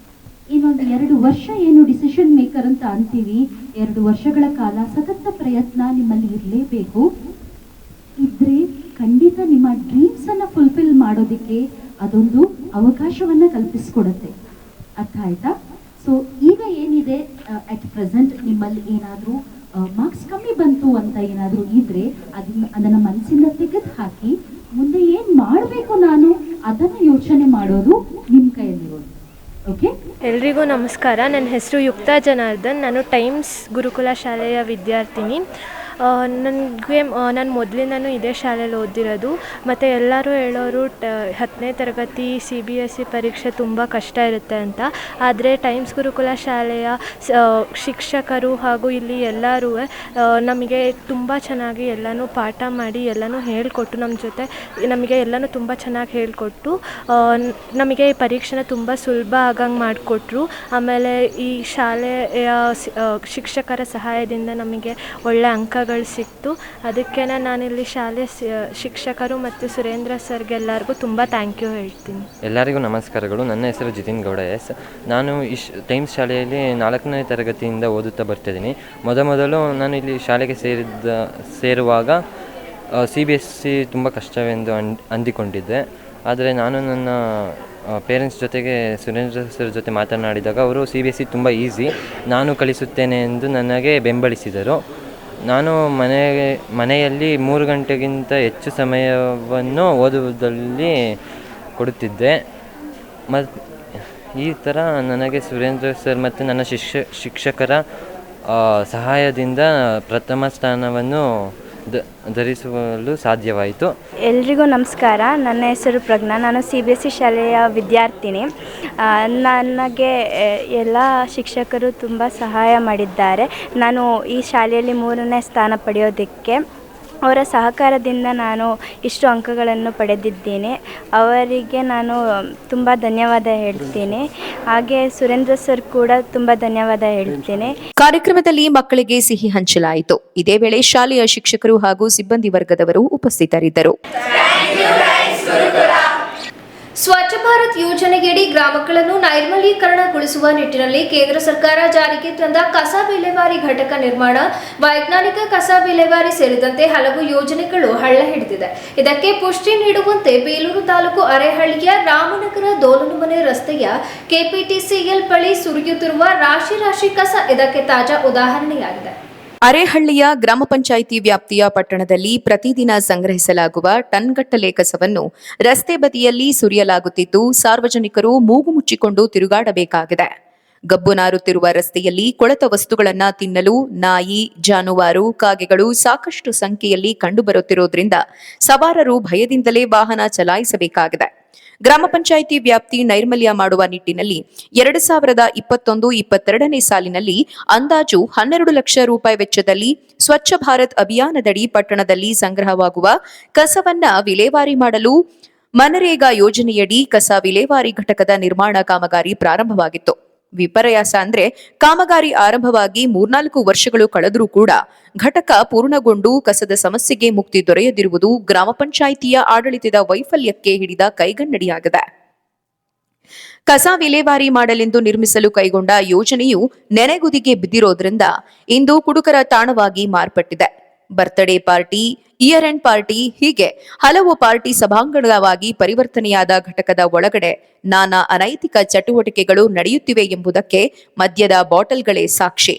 ಇನ್ನೊಂದು 2 ವರ್ಷ ಏನು ಡಿಸಿಷನ್ ಮೇಕರ್ ಅಂತ ಅಂತೀವಿ, 2 ವರ್ಷಗಳ ಕಾಲ ಸತತ ಪ್ರಯತ್ನ ನಿಮ್ಮಲ್ಲಿ ಇರಲೇಬೇಕು. ಇದ್ರೆ ಖಂಡಿತ ನಿಮ್ಮ ಡ್ರೀಮ್ಸ್ ಅನ್ನ ಫುಲ್ಫಿಲ್ ಮಾಡೋದಕ್ಕೆ ಅದೊಂದು ಅವಕಾಶವನ್ನ ಕಲ್ಪಿಸ್ಕೊಡತ್ತೆ. ಅರ್ಥ ಆಯ್ತಾ? ಸೊ ಈಗ ಏನಿದೆ, ಅಟ್ ಪ್ರೆಸೆಂಟ್ ನಿಮ್ಮಲ್ಲಿ ಏನಾದರೂ ಮಾರ್ಕ್ಸ್ ಕಮ್ಮಿ ಬಂತು ಅಂತ ಏನಾದರೂ ಇದ್ರೆ ಅದನ್ನ ಮನಸ್ಸಿಂದ ತೆಗೆದು ಹಾಕಿ, ಮುಂದೆ ಏನು ಮಾಡಬೇಕು ನಾನು ಅದನ್ನ ಯೋಚನೆ ಮಾಡೋದು ನಿಮ್ಮ ಕೈಯಲ್ಲಿರೋದು. ಓಕೆ, ಎಲ್ರಿಗೂ ನಮಸ್ಕಾರ. ನನ್ನ ಹೆಸರು ಯುಕ್ತಾ ಜನಾರ್ದನ್. ನಾನು ಟೈಮ್ಸ್ ಗುರುಕುಲ ಶಾಲೆಯ ವಿದ್ಯಾರ್ಥಿನಿ. ನಾನು ಮೊದಲಿಂದನೂ ಇದೇ ಶಾಲೆಯಲ್ಲಿ ಓದಿರೋದು. ಮತ್ತು ಎಲ್ಲರೂ ಹೇಳೋರು 10ನೇ ತರಗತಿ CBSE ಪರೀಕ್ಷೆ ತುಂಬ ಕಷ್ಟ ಇರುತ್ತೆ ಅಂತ. ಆದರೆ ಟೈಮ್ಸ್ ಗುರುಕುಲ ಶಾಲೆಯ ಶಿಕ್ಷಕರು ಹಾಗೂ ಇಲ್ಲಿ ಎಲ್ಲರೂ ನಮಗೆ ತುಂಬ ಚೆನ್ನಾಗಿ ಎಲ್ಲನೂ ಪಾಠ ಮಾಡಿ ಎಲ್ಲನೂ ಹೇಳಿಕೊಟ್ಟು, ನಮ್ಮ ಜೊತೆ ನಮಗೆ ಎಲ್ಲನೂ ತುಂಬ ಚೆನ್ನಾಗಿ ಹೇಳಿಕೊಟ್ಟು ನಮಗೆ ಈ ಪರೀಕ್ಷೆನ ತುಂಬ ಸುಲಭ ಆಗಂಗೆ ಮಾಡಿಕೊಟ್ರು. ಆಮೇಲೆ ಈ ಶಾಲೆಯ ಶಿಕ್ಷಕರ ಸಹಾಯದಿಂದ ನಮಗೆ ಒಳ್ಳೆ ಅಂಕಗಳು ಸಿಕ್ತು. ಅದಕ್ಕೆ ನಾನಿಲ್ಲಿ ಶಾಲೆ ಶಿಕ್ಷಕರು ಮತ್ತು ಸುರೇಂದ್ರ ಸರ್ಗೆಲ್ಲರಿಗೂ ತುಂಬ ಥ್ಯಾಂಕ್ ಯು ಹೇಳ್ತೀನಿ. ಎಲ್ಲರಿಗೂ ನಮಸ್ಕಾರಗಳು. ನನ್ನ ಹೆಸರು ಜಿತಿನ್ ಗೌಡ ಎಸ್. ನಾನು ಟೈಮ್ಸ್ ಶಾಲೆಯಲ್ಲಿ 4ನೇ ತರಗತಿಯಿಂದ ಓದುತ್ತಾ ಬರ್ತಿದ್ದೀನಿ. ಮೊದಲು ನಾನು ಇಲ್ಲಿ ಶಾಲೆಗೆ ಸೇರುವಾಗ CBSE ತುಂಬ ಕಷ್ಟವೆಂದು ಅಂದಿಕೊಂಡಿದ್ದೆ. ಆದರೆ ನಾನು ನನ್ನ ಪೇರೆಂಟ್ಸ್ ಜೊತೆಗೆ ಸುರೇಂದ್ರ ಸರ್ ಜೊತೆ ಮಾತನಾಡಿದಾಗ ಅವರು CBSE ತುಂಬ ಈಸಿ, ನಾನು ಕಲಿಸುತ್ತೇನೆ ಎಂದು ನನಗೆ ಬೆಂಬಲಿಸಿದರು. ನಾನು ಮನೆಯಲ್ಲಿ 3 ಗಂಟೆಗಿಂತ ಹೆಚ್ಚು ಸಮಯವನ್ನು ಓದುವುದರಲ್ಲಿ ಕೊಡುತ್ತಿದ್ದೆ. ಈ ಥರ ನನಗೆ ಸುರೇಂದ್ರ ಸರ್ ಮತ್ತು ನನ್ನ ಶಿಕ್ಷಕರ ಸಹಾಯದಿಂದ ಪ್ರಥಮ ಸ್ಥಾನವನ್ನು ಧರಿಸಲು ಸಾಧ್ಯವಾಯಿತು. ಎಲ್ರಿಗೂ ನಮಸ್ಕಾರ. ನನ್ನ ಹೆಸರು ಪ್ರಜ್ಞಾ. ನಾನು CBSE ಶಾಲೆಯ ವಿದ್ಯಾರ್ಥಿನಿ. ನನಗೆ ಎಲ್ಲ ಶಿಕ್ಷಕರು ತುಂಬ ಸಹಾಯ ಮಾಡಿದ್ದಾರೆ. ನಾನು ಈ ಶಾಲೆಯಲ್ಲಿ 3ನೇ ಸ್ಥಾನ ಪಡೆಯೋದಕ್ಕೆ ಅವರ ಸಹಕಾರದಿಂದ ನಾನು ಇಷ್ಟು ಅಂಕಗಳನ್ನು ಪಡೆದಿದ್ದೇನೆ. ಅವರಿಗೆ ನಾನು ತುಂಬ ಧನ್ಯವಾದ ಹೇಳ್ತೀನಿ. ಹಾಗೆ ಸುರೇಂದ್ರ ಸರ್ ಕೂಡ ತುಂಬ ಧನ್ಯವಾದ ಹೇಳ್ತೀನಿ. ಕಾರ್ಯಕ್ರಮದಲ್ಲಿ ಮಕ್ಕಳಿಗೆ ಸಿಹಿ ಹಂಚಲಾಯಿತು. ಇದೇ ವೇಳೆ ಶಾಲೆಯ ಶಿಕ್ಷಕರು ಹಾಗೂ ಸಿಬ್ಬಂದಿ ವರ್ಗದವರು ಉಪಸ್ಥಿತರಿದ್ದರು. ಸ್ವಚ್ಛ ಭಾರತ್ ಯೋಜನೆಯಡಿ ಗ್ರಾಮಗಳನ್ನು ನೈರ್ಮಲೀಕರಣಗೊಳಿಸುವ ನಿಟ್ಟಿನಲ್ಲಿ ಕೇಂದ್ರ ಸರ್ಕಾರ ಜಾರಿಗೆ ತಂದ ಕಸ ವಿಲೇವಾರಿ ಘಟಕ ನಿರ್ಮಾಣ, ವೈಜ್ಞಾನಿಕ ಕಸ ವಿಲೇವಾರಿ ಸೇರಿದಂತೆ ಹಲವು ಯೋಜನೆಗಳು ಹಳ್ಳ ಹಿಡಿದಿದೆ. ಇದಕ್ಕೆ ಪುಷ್ಟಿ ನೀಡುವಂತೆ ಬೇಲೂರು ತಾಲೂಕು ಅರೇಹಳ್ಳಿಯ ರಾಮನಗರ ದೋಲನಮನೆ ರಸ್ತೆಯ ಕೆಪಿಟಿಸಿಎಲ್ ಬಳಿ ಸುರಿಯುತ್ತಿರುವ ರಾಶಿ ಕಸ ಇದಕ್ಕೆ ತಾಜಾ ಉದಾಹರಣೆಯಾಗಿದೆ. ಅರೇಹಳ್ಳಿಯ ಗ್ರಾಮ ಪಂಚಾಯಿತಿ ವ್ಯಾಪ್ತಿಯ ಪಟ್ಟಣದಲ್ಲಿ ಪ್ರತಿದಿನ ಸಂಗ್ರಹಿಸಲಾಗುವ ಟನ್ಗಟ್ಟಲೆ ಕಸವನ್ನು ರಸ್ತೆ ಬದಿಯಲ್ಲಿ ಸುರಿಯಲಾಗುತ್ತಿದ್ದು, ಸಾರ್ವಜನಿಕರು ಮೂಗು ಮುಚ್ಚಿಕೊಂಡು ತಿರುಗಾಡಬೇಕಾಗಿದೆ. ಗಬ್ಬು ನಾರುತ್ತಿರುವ ರಸ್ತೆಯಲ್ಲಿ ಕೊಳೆತ ವಸ್ತುಗಳನ್ನು ತಿನ್ನಲು ನಾಯಿ, ಜಾನುವಾರು, ಕಾಗೆಗಳು ಸಾಕಷ್ಟು ಸಂಖ್ಯೆಯಲ್ಲಿ ಕಂಡುಬರುತ್ತಿರುವುದರಿಂದ ಸವಾರರು ಭಯದಿಂದಲೇ ವಾಹನ ಚಲಾಯಿಸಬೇಕಾಗಿದೆ. ಗ್ರಾಮ ಪಂಚಾಯಿತಿ ವ್ಯಾಪ್ತಿ ನೈರ್ಮಲ್ಯ ಮಾಡುವ ನಿಟ್ಟಿನಲ್ಲಿ 2021-22ನೇ ಸಾಲಿನಲ್ಲಿ ಅಂದಾಜು 12 ಲಕ್ಷ ರೂಪಾಯಿ ವೆಚ್ಚದಲ್ಲಿ ಸ್ವಚ್ಛ ಭಾರತ್ ಅಭಿಯಾನದಡಿ ಪಟ್ಟಣದಲ್ಲಿ ಸಂಗ್ರಹವಾಗುವ ಕಸವನ್ನ ವಿಲೇವಾರಿ ಮಾಡಲು ಮನರೇಗಾ ಯೋಜನೆಯಡಿ ಕಸ ವಿಲೇವಾರಿ ಘಟಕದ ನಿರ್ಮಾಣ ಕಾಮಗಾರಿ ಪ್ರಾರಂಭವಾಗಿತ್ತು. ವಿಪರ್ಯಾಸ ಅಂದ್ರೆ ಕಾಮಗಾರಿ ಆರಂಭವಾಗಿ 3-4 ವರ್ಷಗಳು ಕಳೆದರೂ ಕೂಡ ಘಟಕ ಪೂರ್ಣಗೊಂಡು ಕಸದ ಸಮಸ್ಯೆಗೆ ಮುಕ್ತಿ ದೊರೆಯದಿರುವುದು ಗ್ರಾಮ ಪಂಚಾಯಿತಿಯ ಆಡಳಿತದ ವೈಫಲ್ಯಕ್ಕೆ ಹಿಡಿದ ಕೈಗನ್ನಡಿಯಾಗಿದೆ. ಕಸ ವಿಲೇವಾರಿ ಮಾಡಲೆಂದು ನಿರ್ಮಿಸಲು ಕೈಗೊಂಡ ಯೋಜನೆಯು ನೆನೆಗುದಿಗೆ ಬಿದ್ದಿರೋದ್ರಿಂದ ಇಂದು ಕುಡುಕರ ತಾಣವಾಗಿ ಮಾರ್ಪಟ್ಟಿದೆ. Birthday party, year end party ಹೀಗೆ ಹಲವು ಪಾರ್ಟಿ ಸಭಾಂಗಣವಾಗಿ ಪರಿವರ್ತನೆಯಾದ ಘಟಕದ ಒಳಗಡೆ ನಾನಾ ಅನೈತಿಕ ಚಟುವಟಿಕೆಗಳು ನಡೆಯುತ್ತಿವೆ ಎಂಬುದಕ್ಕೆ ಮದ್ಯದ ಬಾಟಲ್ಗಳೇ ಸಾಕ್ಷಿ.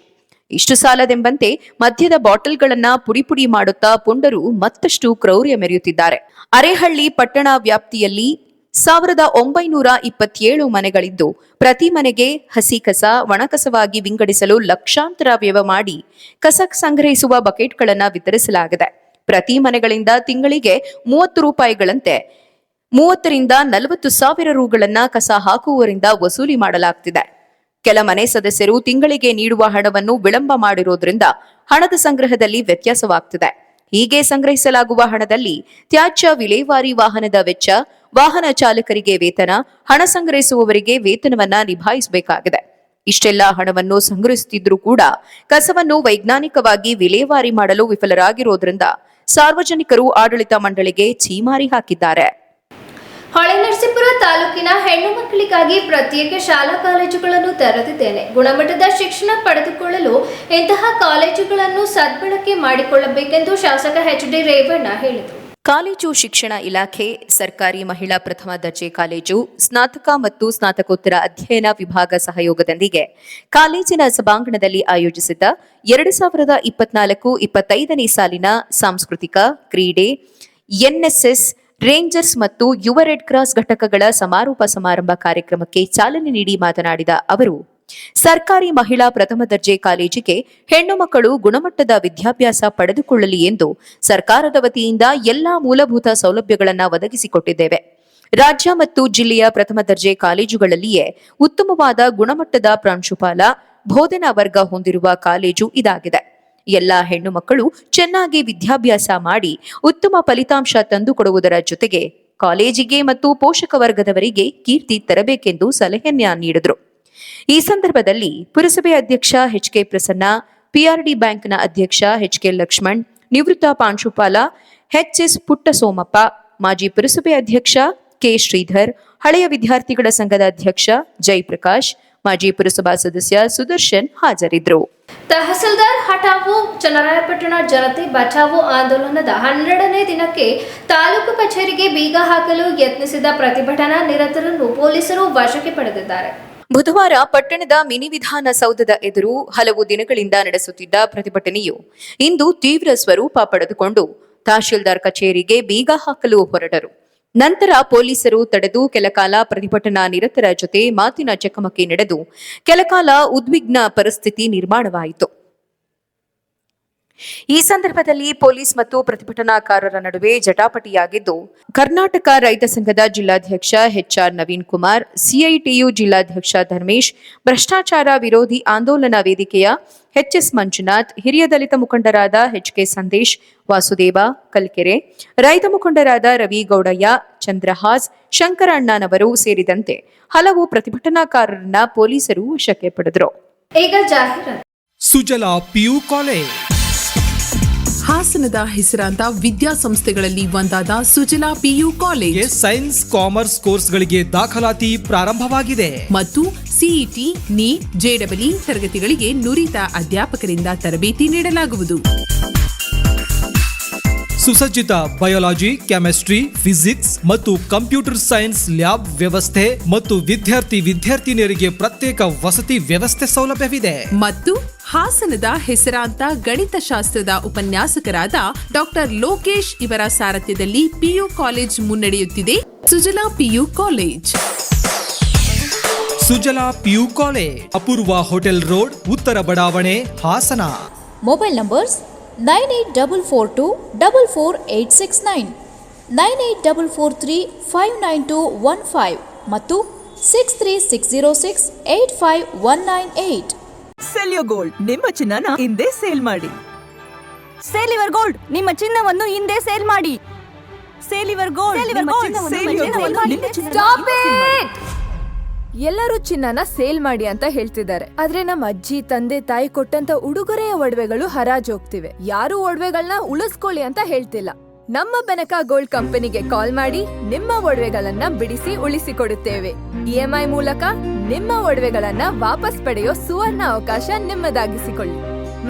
ಇಷ್ಟು ಸಾಲದೆಂಬಂತೆ ಮದ್ಯದ ಬಾಟಲ್ಗಳನ್ನ ಪುಡಿ ಮಾಡುತ್ತಾ ಪುಂಡರು ಮತ್ತಷ್ಟು ಕ್ರೌರ್ಯ ಮೆರೆಯುತ್ತಿದ್ದಾರೆ. ಅರೇಹಳ್ಳಿ ಪಟ್ಟಣ ವ್ಯಾಪ್ತಿಯಲ್ಲಿ 1927 ಮನೆಗಳಿದ್ದು, ಪ್ರತಿ ಮನೆಗೆ ಹಸಿ ಕಸ, ಒಣಕಸವಾಗಿ ವಿಂಗಡಿಸಲು ಲಕ್ಷಾಂತರ ವ್ಯಯ ಮಾಡಿ ಕಸ ಸಂಗ್ರಹಿಸುವ ಬಕೆಟ್ಗಳನ್ನು ವಿತರಿಸಲಾಗಿದೆ. ಪ್ರತಿ ಮನೆಗಳಿಂದ ತಿಂಗಳಿಗೆ 30 ರೂಪಾಯಿಗಳಂತೆ 30ರಿಂದ 40 ಸಾವಿರ ರೂಗಳನ್ನ ಕಸ ಹಾಕುವವರಿಂದ ವಸೂಲಿ ಮಾಡಲಾಗ್ತಿದೆ. ಕೆಲ ಮನೆ ಸದಸ್ಯರು ತಿಂಗಳಿಗೆ ನೀಡುವ ಹಣವನ್ನು ವಿಳಂಬ ಮಾಡಿರೋದ್ರಿಂದ ಹಣದ ಸಂಗ್ರಹದಲ್ಲಿ ವ್ಯತ್ಯಾಸವಾಗ್ತಿದೆ. ಹೀಗೆ ಸಂಗ್ರಹಿಸಲಾಗುವ ಹಣದಲ್ಲಿ ತ್ಯಾಜ್ಯ ವಿಲೇವಾರಿ ವಾಹನದ ವೆಚ್ಚ, ವಾಹನ ಚಾಲಕರಿಗೆ ವೇತನ, ಹಣ ಸಂಗ್ರಹಿಸುವವರಿಗೆ ವೇತನವನ್ನ ನಿಭಾಯಿಸಬೇಕಾಗಿದೆ. ಇಷ್ಟೆಲ್ಲ ಹಣವನ್ನು ಸಂಗ್ರಹಿಸುತ್ತಿದ್ರೂ ಕೂಡ ಕಸವನ್ನು ವೈಜ್ಞಾನಿಕವಾಗಿ ವಿಲೇವಾರಿ ಮಾಡಲು ವಿಫಲರಾಗಿರೋದ್ರಿಂದ ಸಾರ್ವಜನಿಕರು ಆಡಳಿತ ಮಂಡಳಿಗೆ ಛೀಮಾರಿ ಹಾಕಿದ್ದಾರೆ. ಹೊಳೆನರಸೀಪುರ ತಾಲೂಕಿನ ಹೆಣ್ಣು ಮಕ್ಕಳಿಗಾಗಿ ಪ್ರತ್ಯೇಕ ಶಾಲಾ ಕಾಲೇಜುಗಳನ್ನು ತೆರೆದಿದ್ದೇನೆ. ಗುಣಮಟ್ಟದ ಶಿಕ್ಷಣ ಪಡೆದುಕೊಳ್ಳಲು ಇಂತಹ ಕಾಲೇಜುಗಳನ್ನು ಸದ್ಬಳಕೆ ಮಾಡಿಕೊಳ್ಳಬೇಕೆಂದು ಶಾಸಕ ಎಚ್.ಡಿ. ರೇವಣ್ಣ ಹೇಳಿದರು. ಕಾಲೇಜು ಶಿಕ್ಷಣ ಇಲಾಖೆ, ಸರ್ಕಾರಿ ಮಹಿಳಾ ಪ್ರಥಮ ದರ್ಜೆ ಕಾಲೇಜು, ಸ್ನಾತಕ ಮತ್ತು ಸ್ನಾತಕೋತ್ತರ ಅಧ್ಯಯನ ವಿಭಾಗ ಸಹಯೋಗದೊಂದಿಗೆ ಕಾಲೇಜಿನ ಸಭಾಂಗಣದಲ್ಲಿ ಆಯೋಜಿಸಿದ್ದ 2024-25ನೇ ಸಾಲಿನ ಸಾಂಸ್ಕೃತಿಕ, ಕ್ರೀಡೆ, ಎನ್ಎಸ್ಎಸ್, ರೇಂಜರ್ಸ್ ಮತ್ತು ಯುವ ರೆಡ್ ಕ್ರಾಸ್ ಘಟಕಗಳ ಸಮಾರೋಪ ಸಮಾರಂಭ ಕಾರ್ಯಕ್ರಮಕ್ಕೆ ಚಾಲನೆ ನೀಡಿ ಮಾತನಾಡಿದ ಅವರು, ಸರ್ಕಾರಿ ಮಹಿಳಾ ಪ್ರಥಮ ದರ್ಜೆ ಕಾಲೇಜಿಗೆ ಹೆಣ್ಣು ಮಕ್ಕಳು ಗುಣಮಟ್ಟದ ವಿದ್ಯಾಭ್ಯಾಸ ಪಡೆದುಕೊಳ್ಳಲಿ ಎಂದು ಸರ್ಕಾರದ ವತಿಯಿಂದ ಎಲ್ಲಾ ಮೂಲಭೂತ ಸೌಲಭ್ಯಗಳನ್ನು ಒದಗಿಸಿಕೊಟ್ಟಿದ್ದೇವೆ. ರಾಜ್ಯ ಮತ್ತು ಜಿಲ್ಲೆಯ ಪ್ರಥಮ ದರ್ಜೆ ಕಾಲೇಜುಗಳಲ್ಲಿಯೇ ಉತ್ತಮವಾದ ಗುಣಮಟ್ಟದ ಪ್ರಾಂಶುಪಾಲ, ಬೋಧನಾ ವರ್ಗ ಹೊಂದಿರುವ ಕಾಲೇಜು ಇದಾಗಿದೆ. ಎಲ್ಲ ಹೆಣ್ಣು ಮಕ್ಕಳು ಚೆನ್ನಾಗಿ ವಿದ್ಯಾಭ್ಯಾಸ ಮಾಡಿ ಉತ್ತಮ ಫಲಿತಾಂಶ ತಂದುಕೊಡುವುದರ ಜೊತೆಗೆ ಕಾಲೇಜಿಗೆ ಮತ್ತು ಪೋಷಕ ವರ್ಗದವರಿಗೆ ಕೀರ್ತಿ ತರಬೇಕೆಂದು ಸಲಹೆಯನ್ನ ನೀಡಿದರು. ಈ ಸಂದರ್ಭದಲ್ಲಿ ಪುರಸಭೆ ಅಧ್ಯಕ್ಷ ಎಚ್.ಕೆ. ಪ್ರಸನ್ನ, ಪಿಆರ್ಡಿ ಬ್ಯಾಂಕ್ನ ಅಧ್ಯಕ್ಷ ಎಚ್.ಕೆ. ಲಕ್ಷ್ಮಣ್, ನಿವೃತ್ತ ಪ್ರಾಂಶುಪಾಲ ಎಚ್.ಎಸ್. ಪುಟ್ಟಸೋಮಪ್ಪ, ಮಾಜಿ ಪುರಸಭೆ ಅಧ್ಯಕ್ಷ ಕೆ. ಶ್ರೀಧರ್, ಹಳೆಯ ವಿದ್ಯಾರ್ಥಿಗಳ ಸಂಘದ ಅಧ್ಯಕ್ಷ ಜಯಪ್ರಕಾಶ್, ಮಾಜಿ ಪುರಸಭಾ ಸದಸ್ಯ ಸುದರ್ಶನ್ ಹಾಜರಿದ್ದರು. ತಹಸೀಲ್ದಾರ್ ಹಠಾವೋ ಚನ್ನರಾಯಪಟ್ಟಣ ಜನತೆ ಬಚಾವೋ ಆಂದೋಲನದ 12ನೇ ದಿನಕ್ಕೆ ತಾಲೂಕು ಕಚೇರಿಗೆ ಬೀಗ ಹಾಕಲು ಯತ್ನಿಸಿದ ಪ್ರತಿಭಟನಾ ನಿರತರನ್ನು ಪೊಲೀಸರು ವಶಕ್ಕೆ ಪಡೆದಿದ್ದಾರೆ. ಬುಧವಾರ ಪಟ್ಟಣದ ಮಿನಿ ವಿಧಾನಸೌಧದ ಎದುರು ಹಲವು ದಿನಗಳಿಂದ ನಡೆಸುತ್ತಿದ್ದ ಪ್ರತಿಭಟನೆಯು ಇಂದು ತೀವ್ರ ಸ್ವರೂಪ ಪಡೆದುಕೊಂಡು ತಹಶೀಲ್ದಾರ್ ಕಚೇರಿಗೆ ಬೀಗ ಹಾಕಲು ಹೊರಟರು. ನಂತರ ಪೊಲೀಸರು ತಡೆದು ಕೆಲಕಾಲ ಪ್ರತಿಭಟನಾ ನಿರತರ ಜೊತೆ ಮಾತಿನ ಚಕಮಕಿ ನಡೆದು ಕೆಲಕಾಲ ಉದ್ವಿಗ್ನ ಪರಿಸ್ಥಿತಿ ನಿರ್ಮಾಣವಾಯಿತು. ಈ ಸಂದರ್ಭದಲ್ಲಿ ಪೊಲೀಸ್ ಮತ್ತು ಪ್ರತಿಭಟನಾಕಾರರ ನಡುವೆ ಜಟಾಪಟಿಯಾಗಿದ್ದು, ಕರ್ನಾಟಕ ರೈತ ಸಂಘದ ಜಿಲ್ಲಾಧ್ಯಕ್ಷ ಎಚ್.ಆರ್. ನವೀನ್ ಕುಮಾರ್, ಸಿಐಟಿಯು ಜಿಲ್ಲಾಧ್ಯಕ್ಷ ಧರ್ಮೇಶ್, ಭ್ರಷ್ಟಾಚಾರ ವಿರೋಧಿ ಆಂದೋಲನ ವೇದಿಕೆಯ ಎಚ್.ಎಸ್. ಮಂಜುನಾಥ್, ಹಿರಿಯ ದಲಿತ ಮುಖಂಡರಾದ ಎಚ್.ಕೆ. ಸಂದೇಶ್, ವಾಸುದೇವ ಕಲ್ಕೆರೆ, ರೈತ ಮುಖಂಡರಾದ ರವಿ ಗೌಡಯ್ಯ, ಚಂದ್ರಹಾಸ್, ಶಂಕರಣ್ಣನವರು ಸೇರಿದಂತೆ ಹಲವು ಪ್ರತಿಭಟನಾಕಾರರನ್ನ ಪೊಲೀಸರು ವಶಕ್ಕೆ ಪಡೆದರು. ಈಗ ಜಾಹೀರಾತು. ಸುಜಲಾ ಪಿಯು ಕಾಲೇಜ್ ಹಾಸನದ ಹೆಸರಾಂತ ವಿದ್ಯಾಸಂಸ್ಥೆಗಳಲ್ಲಿ ಒಂದಾದ Sujala PU college science commerce ಕೋರ್ಸ್ಗಳಿಗೆ ದಾಖಲಾತಿ ಪ್ರಾರಂಭವಾಗಿದೆ ಮತ್ತು ಸಿಇಟಿ, ನೀಟ್, ಜೆಡಬ್ಲ್ಇ ತರಗತಿಗಳಿಗೆ ನುರಿತ ಅಧ್ಯಾಪಕರಿಂದ ತರಬೇತಿ ನೀಡಲಾಗುವುದು. ಸುಸಜ್ಜಿತ ಬಯಾಲಜಿ, ಕೆಮಿಸ್ಟ್ರಿ, ಫಿಸಿಕ್ಸ್ ಮತ್ತು ಕಂಪ್ಯೂಟರ್ ಸೈನ್ಸ್ ಲ್ಯಾಬ್ ವ್ಯವಸ್ಥೆ ಮತ್ತು ವಿದ್ಯಾರ್ಥಿನಿಯರಿಗೆ ಪ್ರತ್ಯೇಕ ವಸತಿ ವ್ಯವಸ್ಥೆ ಸೌಲಭ್ಯವಿದೆ. ಮತ್ತು ಹಾಸನದ ಹೆಸರಾಂತ ಗಣಿತಶಾಸ್ತ್ರದ ಉಪನ್ಯಾಸಕರಾದ ಡಾಕ್ಟರ್ ಲೋಕೇಶ್ ಇವರ ಸಾರಥ್ಯದಲ್ಲಿ ಪಿಯು ಕಾಲೇಜ್ ಮುನ್ನಡೆಯುತ್ತಿದೆ. Sujala PU college. Sujala PU college, Apoorva hotel road, ಉತ್ತರ ಬಡಾವಣೆ, ಹಾಸನ. ಮೊಬೈಲ್ ನಂಬರ್ಸ್ 9844244869, 9844359215 ಮತ್ತು 6360685198. ಸೆಲ್ಯೋ ಗೋಲ್ಡ್, ನಿಮ್ಮ ಚಿನ್ನನ ಹಿಂದೆ ಸೇಲ್ ಮಾಡಿ. ಸೇಲಿವರ್ ಗೋಲ್ಡ್, ನಿಮ್ಮ ಚಿನ್ನವನ್ನು ಹಿಂದೆ ಸೇಲ್ ಮಾಡಿ. ಸೇಲಿವರ್ ಗೋಲ್ಡ್, ಸ್ಟಾಪ್ ಇಟ್! ಎಲ್ಲರೂ ಚಿನ್ನನ ಸೇಲ್ ಮಾಡಿ ಅಂತ ಹೇಳ್ತಿದ್ದಾರೆ, ಆದ್ರೆ ನಮ್ಮ ಅಜ್ಜಿ, ತಂದೆ, ತಾಯಿ ಕೊಟ್ಟಂತ ಉಡುಗೊರೆಯ ಒಡವೆಗಳು ಹರಾಜೋಗ್ತಿವೆ. ಯಾರು ಒಡವೆಗಳನ್ನ ಉಳಿಸ್ಕೊಳ್ಳಿ ಅಂತ ಹೇಳ್ತಿಲ್ಲ. ನಮ್ಮ ಬೆನಕ ಗೋಲ್ಡ್ ಕಂಪನಿಗೆ ಕಾಲ್ ಮಾಡಿ ನಿಮ್ಮ ಒಡವೆಗಳನ್ನ ಬಿಡಿಸಿ ಉಳಿಸಿಕೊಡುತ್ತೇವೆ. EMI ಮೂಲಕ ನಿಮ್ಮ ಒಡವೆಗಳನ್ನ ವಾಪಸ್ ಪಡೆಯೋ ಸುವರ್ಣ ಅವಕಾಶ ನಿಮ್ಮದಾಗಿಸಿಕೊಳ್ಳಿ.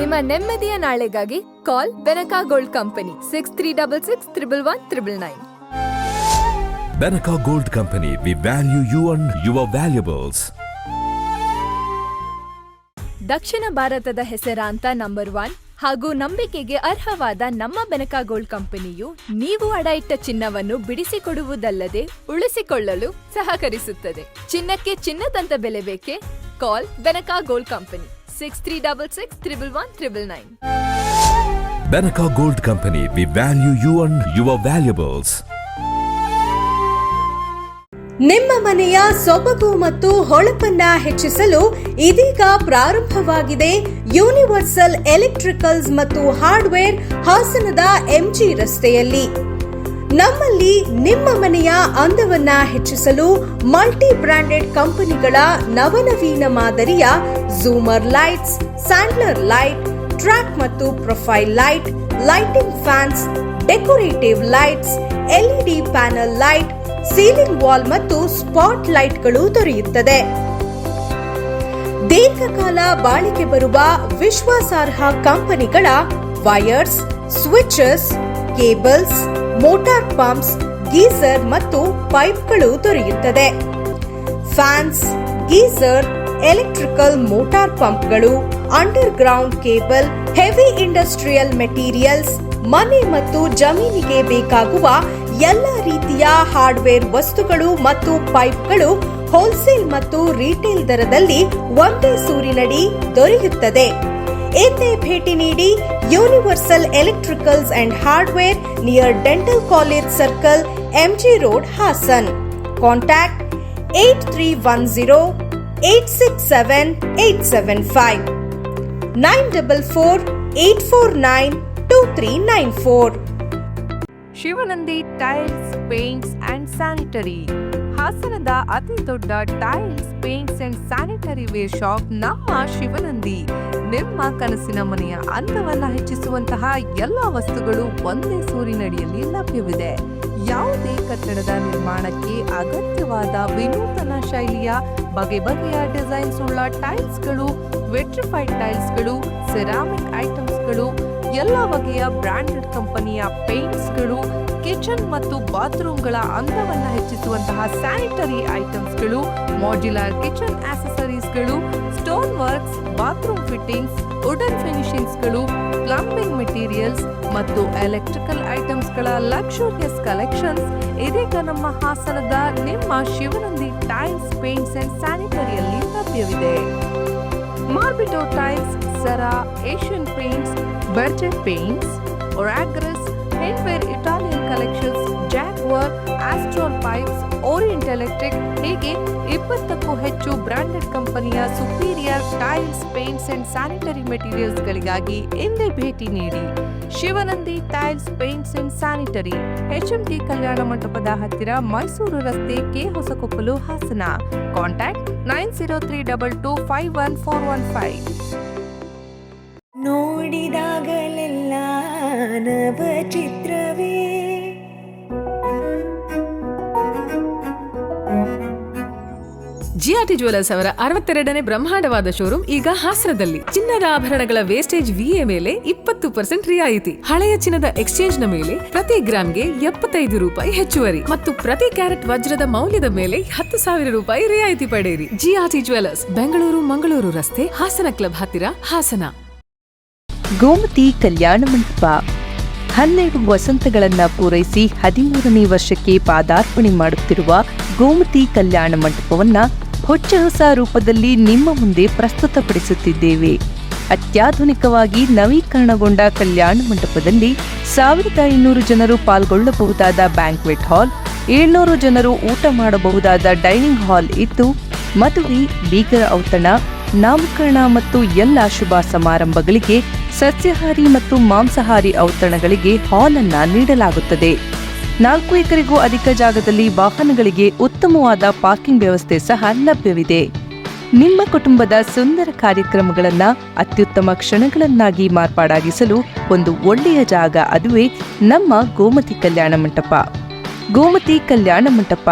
ನಿಮ್ಮ ನೆಮ್ಮದಿಯ ನಾಳೆಗಾಗಿ call Benaka gold company 6366111199. Benaka Gold Company, we value you and your valuables. ದಕ್ಷಿಣ ಭಾರತದ ಹೆಸರಾಂತ ನಂಬರ್ 1 ಹಾಗೂ ನಂಬಿಕೆಗೆ ಅರ್ಹವಾದ ನಮ್ಮ ಬೆನಕ ಗೋಲ್ಡ್ ಕಂಪನಿಯು ನೀವು ಅಡ ಇಟ್ಟ ಚಿನ್ನವನ್ನು ಬಿಡಿಸಿಕೊಡುವುದಲ್ಲದೆ ಉಳಿಸಿಕೊಳ್ಳಲು ಸಹಕರಿಸುತ್ತದೆ. ಚಿನ್ನಕ್ಕೆ ಚಿನ್ನದಂತ ಬೆಲೆ ಬೇಕೆ? Call Benaka gold company 6366111199. Benaka Gold Company, we value you and your valuables. ನಿಮ್ಮ ಮನೆಯ ಸೊಬಗು ಮತ್ತು ಹೊಳಪನ್ನ ಹೆಚ್ಚಿಸಲು ಇದೀಗ ಪ್ರಾರಂಭವಾಗಿದೆ ಯೂನಿವರ್ಸಲ್ ಎಲೆಕ್ಟ್ರಿಕಲ್ಸ್ ಮತ್ತು ಹಾರ್ಡ್ವೇರ್, ಹಾಸನದ MG ರಸ್ತೆಯಲ್ಲಿ. ನಮ್ಮಲ್ಲಿ ನಿಮ್ಮ ಮನೆಯ ಅಂದವನ್ನ ಹೆಚ್ಚಿಸಲು ಮಲ್ಟಿ ಬ್ರಾಂಡೆಡ್ ಕಂಪನಿಗಳ ನವನವೀನ ಮಾದರಿಯ ಝೂಮರ್ ಲೈಟ್ಸ್, ಸ್ಯಾಂಡ್ಲರ್ ಲೈಟ್, ಟ್ರ್ಯಾಕ್ ಮತ್ತು profile light, lighting fans, decorative lights, LED panel light, ceiling wall ಮತ್ತು ಸ್ಪಾಟ್ ಲೈಟ್ಗಳು ದೊರೆಯುತ್ತದೆ. ದೀರ್ಘಕಾಲ ಬಾಳಿಕೆ ಬರುವ ವಿಶ್ವಾಸಾರ್ಹ ಕಂಪನಿಗಳ wires, switches, cables, motor pumps, geyser ಮತ್ತು ಪೈಪ್ಗಳು ದೊರೆಯುತ್ತದೆ. ಫ್ಯಾನ್ಸ್, ಗೀಸರ್, ಎಲೆಕ್ಟ್ರಿಕಲ್ ಮೋಟಾರ್ ಪಂಪ್ಗಳು, underground cable, heavy industrial materials, ಮನೆ ಮತ್ತು ಜಮೀನಿಗೆ ಬೇಕಾಗುವ ಎಲ್ಲ ರೀತಿಯ ಹಾರ್ಡ್ವೇರ್ ವಸ್ತುಗಳು ಮತ್ತು ಪೈಪ್ಗಳು ಹೋಲ್ಸೇಲ್ ಮತ್ತು ರಿಟೇಲ್ ದರದಲ್ಲಿ ಒಂದೇ ಸೂರಿನಡಿ ದೊರೆಯುತ್ತದೆ. ಎಂದೇ ಭೇಟಿ ನೀಡಿ universal electricals and hardware, near dental college circle, MG road, Hassan. Contact 8310867875 944-849-2394. Shivanandi tiles, paints and sanitary, ಹಾಸನದ ಅತಿ ದೊಡ್ಡ tiles, paints and sanitary ware shop ನಮ್ಮ ಶಿವನಂದಿ. ನಿಮ್ಮ ಕನಸಿನ ಮನೆಯ ಅಂದವನ್ನ ಹೆಚ್ಚಿಸುವಂತಹ ಎಲ್ಲ ವಸ್ತುಗಳು ಒಂದೇ ಸೂರಿನಡಿಯಲ್ಲಿ ಲಭ್ಯವಿದೆ. ಯಾವುದೇ ಕಟ್ಟಡದ ನಿರ್ಮಾಣಕ್ಕೆ ಅಗತ್ಯವಾದ ವಿನೂತನ ಶೈಲಿಯ ಬಗೆ ಬಗೆಯ ಡಿಸೈನ್ಸ್ ಉಳ್ಳ ಟೈಲ್ಸ್ಗಳು, ವೆಟ್ರಿಫೈಡ್ ಟೈಲ್ಸ್ಗಳು, ಸೆರಾಮಿಕ್ ಐಟಮ್ಸ್ಗಳು, ಎಲ್ಲ ಬಗೆಯ ಬ್ರಾಂಡೆಡ್ ಕಂಪನಿಯ ಪೇಂಟ್ಸ್ಗಳು, ಕಿಚನ್ ಮತ್ತು ಬಾತ್ರೂಮ್ಗಳ ಅಂದವನ್ನು ಹೆಚ್ಚಿಸುವಂತಹ ಸ್ಯಾನಿಟರಿ ಐಟಮ್ಸ್ಗಳು, ಮಾಡ್ಯುಲರ್ ಕಿಚನ್ ಆಕ್ಸೆಸರೀಸ್ಗಳು, stone works, bathroom fittings, wooden ಫಿನಿಶಿಂಗ್ಸ್ಗಳು, ಪ್ಲಂಬಿಂಗ್ ಮೆಟೀರಿಯಲ್ಸ್ ಮತ್ತು ಎಲೆಕ್ಟ್ರಿಕಲ್ ಐಟಮ್ಸ್ಗಳ ಲಕ್ಸುರಿಯಸ್ ಕಲೆಕ್ಷನ್ಸ್ ಇದೀಗ ನಮ್ಮ ಹಾಸನದ ನಿಮ್ಮ ಶಿವನಂದಿ ಟೈಲ್ಸ್, ಪೇಂಟ್ಸ್ ಅಂಡ್ ಸ್ಯಾನಿಟರಿಯಲ್ಲಿ ಲಭ್ಯವಿದೆ. ಮಾರ್ಬಿಟೋ ಟೈಲ್ಸ್, ಸರಾ, ಏಷ್ಯನ್ ಪೇಂಟ್ಸ್, ಬರ್ಜೆಟ್ ಪೇಂಟ್ಸ್, ಒರಾಗ್ರೆಸ್, Hindware Italian collections, Jaquar, Astral pipes, Orient electric ಹೀಗೆ 20ಕ್ಕೂ ಹೆಚ್ಚು ಬ್ರಾಂಡೆಡ್ ಕಂಪನಿಯ superior tiles, paints and sanitary ಮೆಟೀರಿಯಲ್ಸ್ಗಳಿಗಾಗಿ ಎಂದೇ ಭೇಟಿ ನೀಡಿ. Shivanandi tiles, paints and sanitary, HMT ಕಲ್ಯಾಣ ಮಂಟಪದ ಹತ್ತಿರ, ಮೈಸೂರು ರಸ್ತೆ, ಕೆ ಹೊಸಕೊಪ್ಪಲು, ಹಾಸನ. ಕಾಂಟ್ಯಾಕ್ಟ್ 9032251415. ನೋಡಿದಾಗಲೆಲ್ಲ ಮಾನವ ಚಿತ್ರವೇ. ಜಿಆರ್ಟಿ ಜ್ಯುವೆಲರ್ಸ್ ಅವರ 62ನೇ ಬ್ರಹ್ಮಾಂಡವಾದ ಶೋರೂಮ್ ಈಗ ಹಾಸನದಲ್ಲಿ. ಚಿನ್ನದ ಆಭರಣಗಳ ವೇಸ್ಟೇಜ್ ವಿಎ ಮೇಲೆ 20% ರಿಯಾಯಿತಿ. ಹಳೆಯ ಚಿನ್ನದ ಎಕ್ಸ್ಚೇಂಜ್ ನ ಮೇಲೆ ಪ್ರತಿ ಗ್ರಾಮ್ಗೆ 75 ರೂಪಾಯಿ ಹೆಚ್ಚುವರಿ ಮತ್ತು ಪ್ರತಿ ಕ್ಯಾರೆಟ್ ವಜ್ರದ ಮೌಲ್ಯದ ಮೇಲೆ 10,000 ರೂಪಾಯಿ ರಿಯಾಯಿತಿ ಪಡೆಯಿರಿ. ಜಿಆರ್ಟಿ ಜ್ಯುವೆಲರ್ಸ್, ಬೆಂಗಳೂರು ಮಂಗಳೂರು ರಸ್ತೆ, ಹಾಸನ ಕ್ಲಬ್ ಹತ್ತಿರ, ಹಾಸನ. ಗೋಮತಿ ಕಲ್ಯಾಣ ಮಂಟಪ 12 ವಸಂತಗಳನ್ನ ಪೂರೈಸಿ 13ನೇ ವರ್ಷಕ್ಕೆ ಪಾದಾರ್ಪಣೆ ಮಾಡುತ್ತಿರುವ ಗೋಮತಿ ಕಲ್ಯಾಣ ಮಂಟಪವನ್ನ ಹೊಚ್ಚ ಹೊಸ ರೂಪದಲ್ಲಿ ನಿಮ್ಮ ಮುಂದೆ ಪ್ರಸ್ತುತಪಡಿಸುತ್ತಿದ್ದೇವೆ. ಅತ್ಯಾಧುನಿಕವಾಗಿ ನವೀಕರಣಗೊಂಡ ಕಲ್ಯಾಣ ಮಂಟಪದಲ್ಲಿ 1500 ಜನರು ಪಾಲ್ಗೊಳ್ಳಬಹುದಾದ ಬ್ಯಾಂಕ್ವೆಟ್ ಹಾಲ್, 700 ಜನರು ಊಟ ಮಾಡಬಹುದಾದ ಡೈನಿಂಗ್ ಹಾಲ್ ಇದ್ದು, ಮದುವೆ, ಬೀಗರ ಔತಣ, ನಾಮಕರಣ ಮತ್ತು ಎಲ್ಲ ಶುಭ ಸಮಾರಂಭಗಳಿಗೆ ಸಸ್ಯಾಹಾರಿ ಮತ್ತು ಮಾಂಸಾಹಾರಿ ಔತಣಗಳಿಗೆ ಹಾಲ್ ಅನ್ನ ನೀಡಲಾಗುತ್ತದೆ. 4 ಎಕರೆಗೂ ಅಧಿಕ ಜಾಗದಲ್ಲಿ ವಾಹನಗಳಿಗೆ ಉತ್ತಮವಾದ ಪಾರ್ಕಿಂಗ್ ವ್ಯವಸ್ಥೆ ಸಹ ಲಭ್ಯವಿದೆ. ನಿಮ್ಮ ಕುಟುಂಬದ ಸುಂದರ ಕಾರ್ಯಕ್ರಮಗಳನ್ನು ಅತ್ಯುತ್ತಮ ಕ್ಷಣಗಳನ್ನಾಗಿ ಮಾರ್ಪಾಡಾಗಿಸಲು ಒಂದು ಒಳ್ಳೆಯ ಜಾಗ, ಅದುವೇ ನಮ್ಮ ಗೋಮತಿ ಕಲ್ಯಾಣ ಮಂಟಪ. ಗೋಮತಿ ಕಲ್ಯಾಣ ಮಂಟಪ,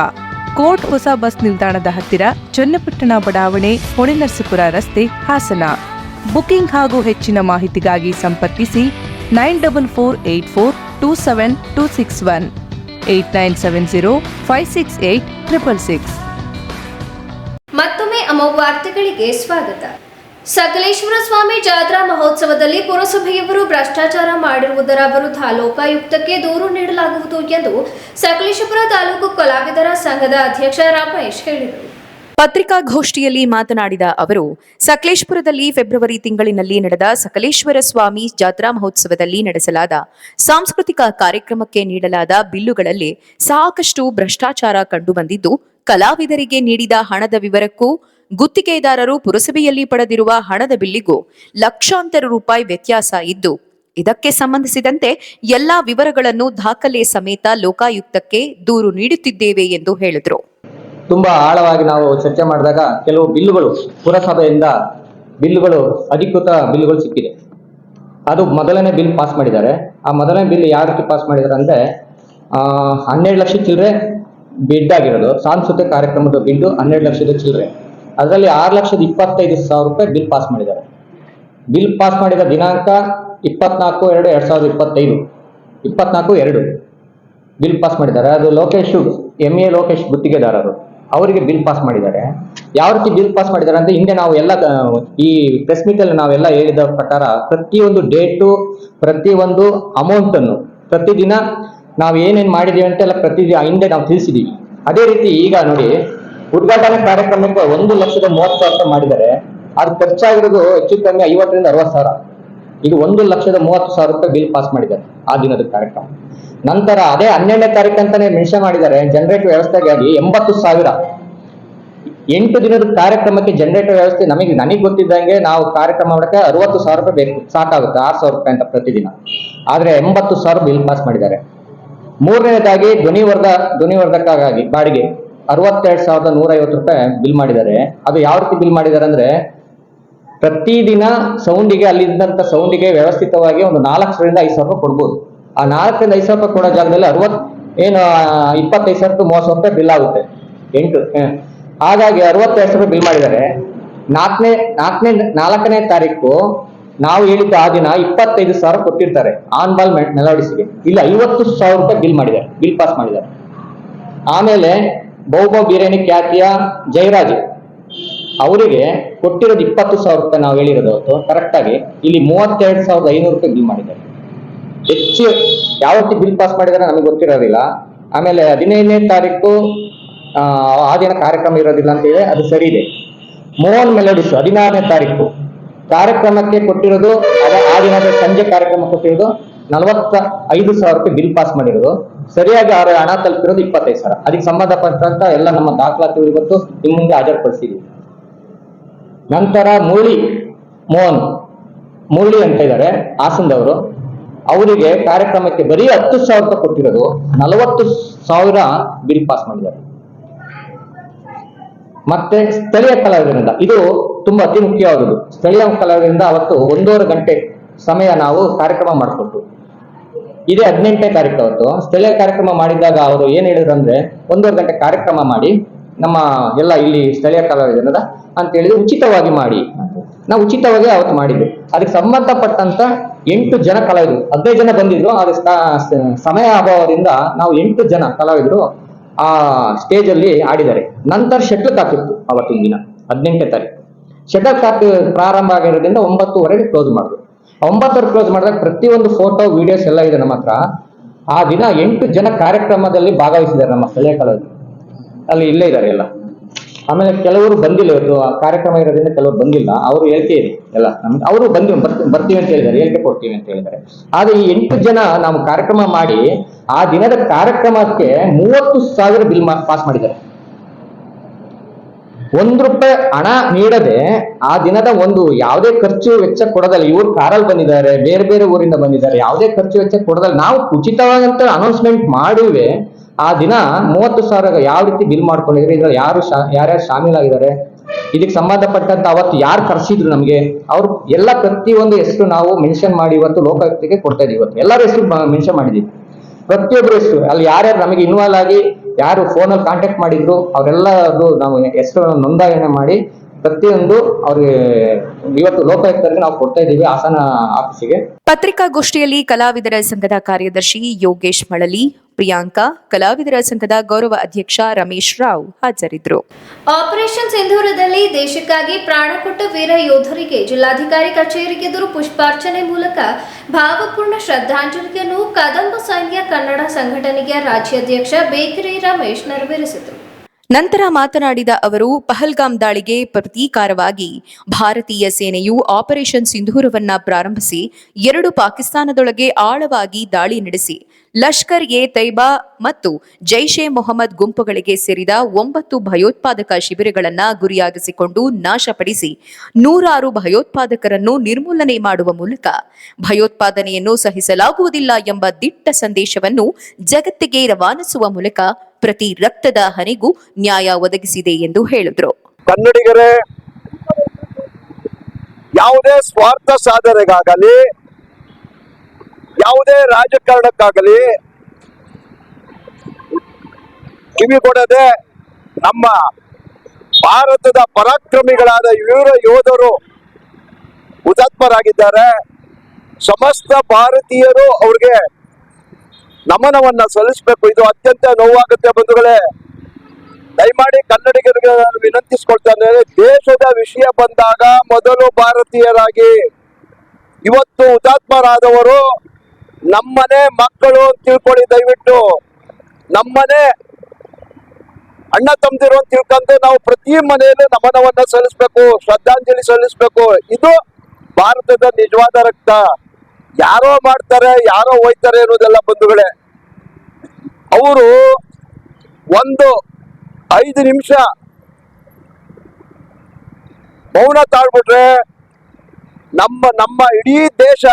ಕೋರ್ಟ್ ಹೊಸ ಬಸ್ ನಿಲ್ದಾಣದ ಹತ್ತಿರ, ಚನ್ನಪಟ್ಟಣ ಬಡಾವಣೆ, ಹೊಳೆನರಸೀಪುರ ರಸ್ತೆ, ಹಾಸನ. ಬುಕಿಂಗ್ ಹಾಗೂ ಹೆಚ್ಚಿನ ಮಾಹಿತಿಗಾಗಿ ಸಂಪರ್ಕಿಸಿ 9448427261 8970568666. ಮತ್ತೊಮ್ಮೆ ಅಮೋಘ ವಾರ್ತೆಗಳಿಗೆ ಸ್ವಾಗತ. ಸಕಲೇಶ್ವರ ಸ್ವಾಮಿ ಜಾತ್ರಾ ಮಹೋತ್ಸವದಲ್ಲಿ ಪುರಸಭೆಯವರು ಭ್ರಷ್ಟಾಚಾರ ಮಾಡಿರುವುದರ ವಿರುದ್ಧ ಲೋಕಾಯುಕ್ತಕ್ಕೆ ದೂರು ನೀಡಲಾಗುವುದು ಎಂದು ಸಕಲೇಶಪುರ ತಾಲೂಕು ಕಲಾವಿದರ ಸಂಘದ ಅಧ್ಯಕ್ಷ ರಮೇಶ್ ಹೇಳಿದರು. ಪತ್ರಿಕಾಗೋಷ್ಠಿಯಲ್ಲಿ ಮಾತನಾಡಿದ ಅವರು, ಸಕಲೇಶಪುರದಲ್ಲಿ ಫೆಬ್ರವರಿ ತಿಂಗಳಿನಲ್ಲಿ ನಡೆದ ಸಕಲೇಶ್ವರ ಸ್ವಾಮಿ ಜಾತ್ರಾ ಮಹೋತ್ಸವದಲ್ಲಿ ನಡೆಸಲಾದ ಸಾಂಸ್ಕೃತಿಕ ಕಾರ್ಯಕ್ರಮಕ್ಕೆ ನೀಡಲಾದ ಬಿಲ್ಲುಗಳಲ್ಲಿ ಸಾಕಷ್ಟು ಭ್ರಷ್ಟಾಚಾರ ಕಂಡುಬಂದಿದ್ದು, ಕಲಾವಿದರಿಗೆ ನೀಡಿದ ಹಣದ ವಿವರಕ್ಕೂ ಗುತ್ತಿಗೆದಾರರು ಪುರಸಭೆಯಲ್ಲಿ ಪಡೆದಿರುವ ಹಣದ ಬಿಲ್ಲಿಗೂ ಲಕ್ಷಾಂತರ ರೂಪಾಯಿ ವ್ಯತ್ಯಾಸ ಇದ್ದು, ಇದಕ್ಕೆ ಸಂಬಂಧಿಸಿದಂತೆ ಎಲ್ಲಾ ವಿವರಗಳನ್ನು ದಾಖಲೆ ಸಮೇತ ಲೋಕಾಯುಕ್ತಕ್ಕೆ ದೂರು ನೀಡುತ್ತಿದ್ದೇವೆ ಎಂದು ಹೇಳಿದರು. ತುಂಬಾ ಆಳವಾಗಿ ನಾವು ಚರ್ಚೆ ಮಾಡಿದಾಗ ಕೆಲವು ಬಿಲ್ಲುಗಳು ಪುರಸಭೆಯಿಂದ ಅಧಿಕೃತ ಬಿಲ್ಲುಗಳು ಸಿಕ್ಕಿದೆ. ಅದು ಮೊದಲನೇ ಬಿಲ್ ಪಾಸ್ ಮಾಡಿದ್ದಾರೆ. ಆ ಮೊದಲನೇ ಬಿಲ್ ಯಾವ ರೀತಿ ಪಾಸ್ ಮಾಡಿದ್ದಾರೆ ಅಂದ್ರೆ 12 ಲಕ್ಷ ಚಿಲ್ಲರೆ ಬಿಡ್ ಆಗಿರೋದು. ಸಾಂಸ್ಕೃತಿಕ ಕಾರ್ಯಕ್ರಮದ ಬಿಲ್ಲು 12 ಲಕ್ಷದ ಚಿಲ್ಲರೆ. ಅದರಲ್ಲಿ 6,25,000 ರೂಪಾಯಿ ಬಿಲ್ ಪಾಸ್ ಮಾಡಿದ್ದಾರೆ. ಬಿಲ್ ಪಾಸ್ ಮಾಡಿದ ದಿನಾಂಕ 24/2/2025 24/2 ಬಿಲ್ ಪಾಸ್ ಮಾಡಿದ್ದಾರೆ. ಅದು MA ಲೋಕೇಶ್ ಗುತ್ತಿಗೆದಾರರು, ಅವರಿಗೆ ಬಿಲ್ ಪಾಸ್ ಮಾಡಿದ್ದಾರೆ. ಯಾವ ರೀತಿ ಬಿಲ್ ಪಾಸ್ ಮಾಡಿದ್ದಾರೆ ಅಂದ್ರೆ, ಹಿಂದೆ ನಾವು ಎಲ್ಲ ಈ ಪ್ರೆಸ್ ಮೀಟ್ ಅಲ್ಲಿ ನಾವೆಲ್ಲ ಹೇಳಿದ ಪ್ರಕಾರ ಪ್ರತಿಯೊಂದು ಡೇಟು, ಪ್ರತಿಯೊಂದು ಅಮೌಂಟ್ ಅನ್ನು ಪ್ರತಿದಿನ ನಾವು ಏನೇನು ಮಾಡಿದೀವಿ ಅಂತೆಲ್ಲ ಹಿಂದೆ ನಾವು ತಿಳಿಸಿದೀವಿ. ಅದೇ ರೀತಿ ಈಗ ನೋಡಿ, ಉದ್ಘಾಟನಾ ಕಾರ್ಯಕ್ರಮಕ್ಕೆ 1,30,000 ಮಾಡಿದ್ದಾರೆ. ಅದು ಖರ್ಚಾಗಿರೋದು ಹೆಚ್ಚು ಕಮ್ಮಿ 50,000 ರಿಂದ 60,000. ಇದು 1,30,000 ರೂಪಾಯಿ ಬಿಲ್ ಪಾಸ್ ಮಾಡಿದ್ದಾರೆ ಆ ದಿನದ ಕಾರ್ಯಕ್ರಮ. ನಂತರ ಅದೇ 12ನೇ ತಾರೀಕು ಅಂತಾನೆ ಮೆನ್ಷನ್ ಮಾಡಿದ್ದಾರೆ, ಜನರೇಟರ್ ವ್ಯವಸ್ಥೆಗಾಗಿ 80,000. 8 ದಿನದ ಕಾರ್ಯಕ್ರಮಕ್ಕೆ ಜನರೇಟರ್ ವ್ಯವಸ್ಥೆ ನನಗೆ ಗೊತ್ತಿದ್ದಂಗೆ ನಾವು ಕಾರ್ಯಕ್ರಮ ಮಾಡಕ್ಕೆ 60,000 ರೂಪಾಯಿ ಬೇಕು, ಸಾಕಾಗುತ್ತೆ 6,000 ರೂಪಾಯಿ ಅಂತ ಪ್ರತಿದಿನ. ಆದ್ರೆ 80,000 ಬಿಲ್ ಪಾಸ್ ಮಾಡಿದ್ದಾರೆ. ಮೂರನೇದಾಗಿ ಧ್ವನಿವರ್ಧಕಕ್ಕಾಗಿ ಬಾಡಿಗೆ 62,150 ರೂಪಾಯಿ ಬಿಲ್ ಮಾಡಿದ್ದಾರೆ. ಅದು ಯಾವ ರೀತಿ ಬಿಲ್ ಮಾಡಿದ್ದಾರೆ ಅಂದ್ರೆ, ಪ್ರತಿದಿನ ಸೌಂಡಿಗೆ, ಅಲ್ಲಿದ್ದಂತ ಸೌಂಡಿಗೆ ವ್ಯವಸ್ಥಿತವಾಗಿ ಒಂದು 4,000 ರಿಂದ 5,000 ರೂಪಾಯಿ ಕೊಡ್ಬೋದು. ಆ 4,000 ರಿಂದ 5,000 ರೂಪಾಯಿ ಕೊಡೋ ಜಾಗದಲ್ಲಿ 25,000 30,000 ರೂಪಾಯಿ ಬಿಲ್ ಆಗುತ್ತೆ. ಹಾಗಾಗಿ 62,000 ರೂಪಾಯಿ ಬಿಲ್ ಮಾಡಿದ್ದಾರೆ. 4ನೇ ತಾರೀಕು ನಾವು ಹೇಳಿದ್ದು ಆ ದಿನ 25,000 ಕೊಟ್ಟಿರ್ತಾರೆ ಆನ್ ಬಾಲ್ ಮೆಲೋಡಿಸ್ಗೆ. ಇಲ್ಲಿ 50,000 ರೂಪಾಯಿ ಬಿಲ್ ಮಾಡಿದ್ದಾರೆ, ಬಿಲ್ ಪಾಸ್ ಮಾಡಿದ್ದಾರೆ. ಆಮೇಲೆ ಬೌಬೌ ಬಿರಿಯಾನಿ ಖ್ಯಾತಿಯ ಜಯರಾಜ್ ಅವರಿಗೆ ಕೊಟ್ಟಿರೋದು 20,000 ರೂಪಾಯಿ ನಾವು ಹೇಳಿರೋದು ಅವತ್ತು ಕರೆಕ್ಟ್ ಆಗಿ. ಇಲ್ಲಿ 32,500 ರೂಪಾಯಿ ಬಿಲ್ ಮಾಡಿದ್ದಾರೆ. ಹೆಚ್ಚು ಯಾವ ರೀತಿ ಬಿಲ್ ಪಾಸ್ ಮಾಡಿದ್ದಾರೆ ನಮಗೆ ಗೊತ್ತಿರೋದಿಲ್ಲ. ಆಮೇಲೆ 15ನೇ ತಾರೀಕು ಆ ದಿನ ಕಾರ್ಯಕ್ರಮ ಇರೋದಿಲ್ಲ ಅಂತ ಇದೆ, ಅದು ಸರಿ ಇದೆ. ಮೋಹನ್ ಮೆಲೋಡಿಸ್ 16ನೇ ತಾರೀಕು ಕಾರ್ಯಕ್ರಮಕ್ಕೆ ಕೊಟ್ಟಿರೋದು, ಆ ದಿನದ ಸಂಜೆ ಕಾರ್ಯಕ್ರಮ ಕೊಟ್ಟಿರೋದು 45,000 ರೂಪಾಯಿ ಬಿಲ್ ಪಾಸ್ ಮಾಡಿರೋದು. ಸರಿಯಾಗಿ ಅವರ ಹಣ ತಲುಪಿರೋದು 25,000. ಅದಕ್ಕೆ ಸಂಬಂಧಪಟ್ಟಂತ ಎಲ್ಲ ನಮ್ಮ ದಾಖಲಾತಿಗಳು ಇವತ್ತು ನಿಮ್ಮ ಮುಂದೆ ಹಾಜರುಪಡಿಸಿದ್ದೀವಿ. ನಂತರ ಮುರಳಿ ಅಂತ ಇದ್ದಾರೆ ಹಾಸನದವರು, ಅವರಿಗೆ ಕಾರ್ಯಕ್ರಮಕ್ಕೆ ಬರೀ 10,000 ರೂಪಾಯಿ ಕೊಟ್ಟಿರೋದು, 40,000 ಬಿಲ್ ಪಾಸ್ ಮಾಡಿದ್ದಾರೆ. ಮತ್ತೆ ಸ್ಥಳೀಯ ಕಲಾವಿದರಿಂದ, ಇದು ತುಂಬಾ ಅತಿ ಮುಖ್ಯವಾದದ್ದು. ಸ್ಥಳೀಯ ಕಲಾವಿದರಿಂದ ಅವತ್ತು 1.5 ಗಂಟೆ ಸಮಯ ನಾವು ಕಾರ್ಯಕ್ರಮ ಮಾಡಿಕೊಟ್ಟು ಇದೇ 18ನೇ ತಾರೀಕು ಅವತ್ತು ಸ್ಥಳೀಯ ಕಾರ್ಯಕ್ರಮ ಮಾಡಿದಾಗ ಅವರು ಏನ್ ಹೇಳಿದ್ರು ಅಂದ್ರೆ 1.5 ಗಂಟೆ ಕಾರ್ಯಕ್ರಮ ಮಾಡಿ ನಮ್ಮ ಎಲ್ಲ ಇಲ್ಲಿ ಸ್ಥಳೀಯ ಕಲಾವಿದರದ ಅಂತ ಹೇಳಿದ್ರೆ ಉಚಿತವಾಗಿ ಮಾಡಿ. ನಾವು ಉಚಿತವಾಗಿ ಅವತ್ತು ಮಾಡಿದ್ವಿ. ಅದಕ್ಕೆ ಸಂಬಂಧಪಟ್ಟಂತ 8 ಜನ ಕಲಾವಿದರು, 15 ಜನ ಬಂದಿದ್ರು. ಅದಕ್ಕೆ ಸಮಯ ಅಭಾವದಿಂದ ನಾವು 8 ಜನ ಕಲಾವಿದರು ಆ ಸ್ಟೇಜ್ ಅಲ್ಲಿ ಆಡಿದ್ದಾರೆ. ನಂತರ ಶಟಲ್ ಕಾಕ್ ಇತ್ತು ಅವತ್ತಿನ ದಿನ 18ನೇ ತಾರೀಕು. ಶಟಲ್ ಕಾಕ್ ಪ್ರಾರಂಭ ಆಗಿರೋದ್ರಿಂದ 9:30ಗೆ ಕ್ಲೋಸ್ ಮಾಡಿದ್ರು. 9:00 ಕ್ಲೋಸ್ ಮಾಡಿದಾಗ ಪ್ರತಿಯೊಂದು ಫೋಟೋ ವಿಡಿಯೋಸ್ ಎಲ್ಲ ಇದೆ ನಮ್ಮ ಹತ್ರ. ಆ ದಿನ 8 ಜನ ಕಾರ್ಯಕ್ರಮದಲ್ಲಿ ಭಾಗವಹಿಸಿದ್ದಾರೆ ನಮ್ಮ ಸ್ಥಳೀಯ ಕಲಾವಿದರು. ಅಲ್ಲಿ ಇಲ್ಲೇ ಇದ್ದಾರೆ ಎಲ್ಲ. ಆಮೇಲೆ ಕೆಲವರು ಬಂದಿಲ್ಲ, ಇವತ್ತು ಕಾರ್ಯಕ್ರಮ ಇರೋದ್ರಿಂದ ಕೆಲವರು ಬಂದಿಲ್ಲ. ಅವರು ಹೇಳಿಕೆ ಇದೆ ಎಲ್ಲ ನಮ್ಗೆ, ಅವರು ಬರ್ತೀವಿ ಅಂತ ಹೇಳಿದ್ದಾರೆ, ಹೇಳಿಕೆ ಕೊಡ್ತೀವಿ ಅಂತ ಹೇಳಿದ್ದಾರೆ. ಆದ್ರೆ ಈ 8 ಜನ ನಾವು ಕಾರ್ಯಕ್ರಮ ಮಾಡಿ ಆ ದಿನದ ಕಾರ್ಯಕ್ರಮಕ್ಕೆ 30,000 ಬಿಲ್ ಪಾಸ್ ಮಾಡಿದ್ದಾರೆ. ₹1 ಹಣ ನೀಡದೆ ಆ ದಿನದ ಒಂದು ಯಾವುದೇ ಖರ್ಚು ವೆಚ್ಚ ಕೊಡೋದಲ್ಲ. ಇವರು ಕಾರಲ್ಲಿ ಬಂದಿದ್ದಾರೆ, ಬೇರೆ ಬೇರೆ ಊರಿಂದ ಬಂದಿದ್ದಾರೆ, ಯಾವುದೇ ಖರ್ಚು ವೆಚ್ಚ ಕೊಡೋದಲ್ಲ. ನಾವು ಉಚಿತವಾದಂತ ಅನೌನ್ಸ್ಮೆಂಟ್ ಮಾಡಿವೆ. ಆ ದಿನ 30,000 ಯಾವ ರೀತಿ ಬಿಲ್ ಮಾಡ್ಕೊಂಡಿದ್ರೆ, ಇದ್ರಲ್ಲಿ ಯಾರ್ಯಾರು ಶಾಮೀಲಾಗಿದ್ದಾರೆ, ಇದಕ್ಕೆ ಸಂಬಂಧಪಟ್ಟಂತ ಅವತ್ತು ಯಾರು ಕರ್ಸಿದ್ರು ನಮ್ಗೆ, ಅವ್ರು ಎಲ್ಲ ಪ್ರತಿಯೊಂದು ಹೆಸರು ನಾವು ಮೆನ್ಷನ್ ಮಾಡಿ ಇವತ್ತು ಲೋಕಾಯುಕ್ತಕ್ಕೆ ಕೊಡ್ತಾ ಇದೀವಿ. ಇವತ್ತು ಎಲ್ಲರ ಹೆಸರು ಮೆನ್ಷನ್ ಮಾಡಿದೀವಿ, ಪ್ರತಿಯೊಬ್ಬರು ಹೆಸರು. ಅಲ್ಲಿ ಯಾರ್ಯಾರು ನಮಗೆ ಇನ್ವಾಲ್ವ್ ಆಗಿ ಯಾರು ಫೋನಲ್ಲಿ ಕಾಂಟ್ಯಾಕ್ಟ್ ಮಾಡಿದ್ರು ಅವರೆಲ್ಲದು ನಾವು ಹೆಸರು ನೋಂದಾವಣೆ ಮಾಡಿ ಪ್ರತಿಯೊಂದು ಅವ್ರಿಗೆ ಇವತ್ತು ಲೋಕಾಯುಕ್ತರಿಗೆ ನಾವು ಕೊಡ್ತಾ ಇದ್ದೀವಿ, ಹಾಸನ ಆಫೀಸಿಗೆ. ಪತ್ರಿಕಾಗೋಷ್ಠಿಯಲ್ಲಿ ಕಲಾವಿದರ ಸಂಘದ ಕಾರ್ಯದರ್ಶಿ ಯೋಗೇಶ್ ಮಳಲಿ, ಪ್ರಿಯಾಂಕಾ, ಕಲಾವಿದರ ಸಂಘದ ಗೌರವ ಅಧ್ಯಕ್ಷ ರಮೇಶ್ ರಾವ್ ಹಾಜರಿದ್ದರು. ಆಪರೇಷನ್ ಸಿಂಧೂರದಲ್ಲಿ ದೇಶಕ್ಕಾಗಿ ಪ್ರಾಣ ಕೊಟ್ಟ ವೀರ ಯೋಧರಿಗೆ ಜಿಲ್ಲಾಧಿಕಾರಿ ಕಚೇರಿಗೆ ಎದುರು ಪುಷ್ಪಾರ್ಚನೆ ಮೂಲಕ ಭಾವಪೂರ್ಣ ಶ್ರದ್ಧಾಂಜಲಿಯನ್ನು ಕದಂಬ ಸೈನ್ಯ ಕನ್ನಡ ಸಂಘಟನೆಯ ರಾಜ್ಯಾಧ್ಯಕ್ಷ ಬೇಕರಿ ರಮೇಶ್ ನೆರವೇರಿಸಿದರು. ನಂತರ ಮಾತನಾಡಿದ ಅವರು, ಪಹಲ್ಗಾಮ್ ದಾಳಿಗೆ ಪ್ರತೀಕಾರವಾಗಿ ಭಾರತೀಯ ಸೇನೆಯು ಆಪರೇಷನ್ ಸಿಂಧೂರವನ್ನ ಪ್ರಾರಂಭಿಸಿ 2 ಪಾಕಿಸ್ತಾನದೊಳಗೆ ಆಳವಾಗಿ ದಾಳಿ ನಡೆಸಿ ಲಷ್ಕರ್ ಎ ತೈಬಾ ಮತ್ತು ಜೈಷ್ ಎ ಮೊಹಮ್ಮದ್ ಗುಂಪುಗಳಿಗೆ ಸೇರಿದ 9 ಭಯೋತ್ಪಾದಕ ಶಿಬಿರಗಳನ್ನು ಗುರಿಯಾಗಿಸಿಕೊಂಡು ನಾಶಪಡಿಸಿ 106 ಭಯೋತ್ಪಾದಕರನ್ನು ನಿರ್ಮೂಲನೆ ಮಾಡುವ ಮೂಲಕ ಭಯೋತ್ಪಾದನೆಯನ್ನು ಸಹಿಸಲಾಗುವುದಿಲ್ಲ ಎಂಬ ದಿಟ್ಟ ಸಂದೇಶವನ್ನು ಜಗತ್ತಿಗೆ ರವಾನಿಸುವ ಮೂಲಕ ಪ್ರತಿ ರಕ್ತದ ಹನಿಗೂ ನ್ಯಾಯ ಒದಗಿಸಿದೆ ಎಂದು ಹೇಳಿದರು. ಕನ್ನಡಿಗರೇ, ಯಾವುದೇ ಸ್ವಾರ್ಥ ಸಾಧನೆಗಾಗಲಿ ಯಾವುದೇ ರಾಜಕಾರಣಕ್ಕಾಗಲಿ ಕಿವಿಗೊಡದೆ ನಮ್ಮ ಭಾರತದ ಪರಾಕ್ರಮಿಗಳಾದ ವೀರ ಯೋಧರು ಹುತಾತ್ಮರಾಗಿದ್ದಾರೆ. ಸಮಸ್ತ ಭಾರತೀಯರು ಅವ್ರಿಗೆ ನಮನವನ್ನ ಸಲ್ಲಿಸಬೇಕು. ಇದು ಅತ್ಯಂತ ನೋವಾಗುತ್ತೆ ಬಂಧುಗಳೇ. ದಯಮಾಡಿ ಕನ್ನಡಿಗರಿಗೆ ನಾನು ವಿನಂತಿಸ್ಕೊಳ್ತಾನೆ, ದೇಶದ ವಿಷಯ ಬಂದಾಗ ಮೊದಲು ಭಾರತೀಯರಾಗಿ. ಇವತ್ತು ಹುತಾತ್ಮರಾದವರು ನಮ್ಮನೆ ಮಕ್ಕಳು ಅಂತ ತಿಳ್ಕೊಳ್ಳಿ. ದಯವಿಟ್ಟು ನಮ್ಮನೆ ಅಣ್ಣ ತಮ್ಮದಿರು ಅಂತ ತಿಳ್ಕೊಂಡು ನಾವು ಪ್ರತಿ ಮನೆಯಲ್ಲೂ ನಮನವನ್ನ ಸಲ್ಲಿಸಬೇಕು, ಶ್ರದ್ಧಾಂಜಲಿ ಸಲ್ಲಿಸಬೇಕು. ಇದು ಭಾರತದ ನಿಜವಾದ ರಕ್ತ. ಯಾರೋ ಮಾಡ್ತಾರೆ, ಯಾರೋ ಹೋಯ್ತಾರೆ ಅನ್ನೋದೆಲ್ಲ ಬಂಧುಗಳೇ. ಅವರು 5 ನಿಮಿಷ ಮೌನ ತಾಳ್ಬಿಟ್ರೆ ನಮ್ಮ ಇಡೀ ದೇಶ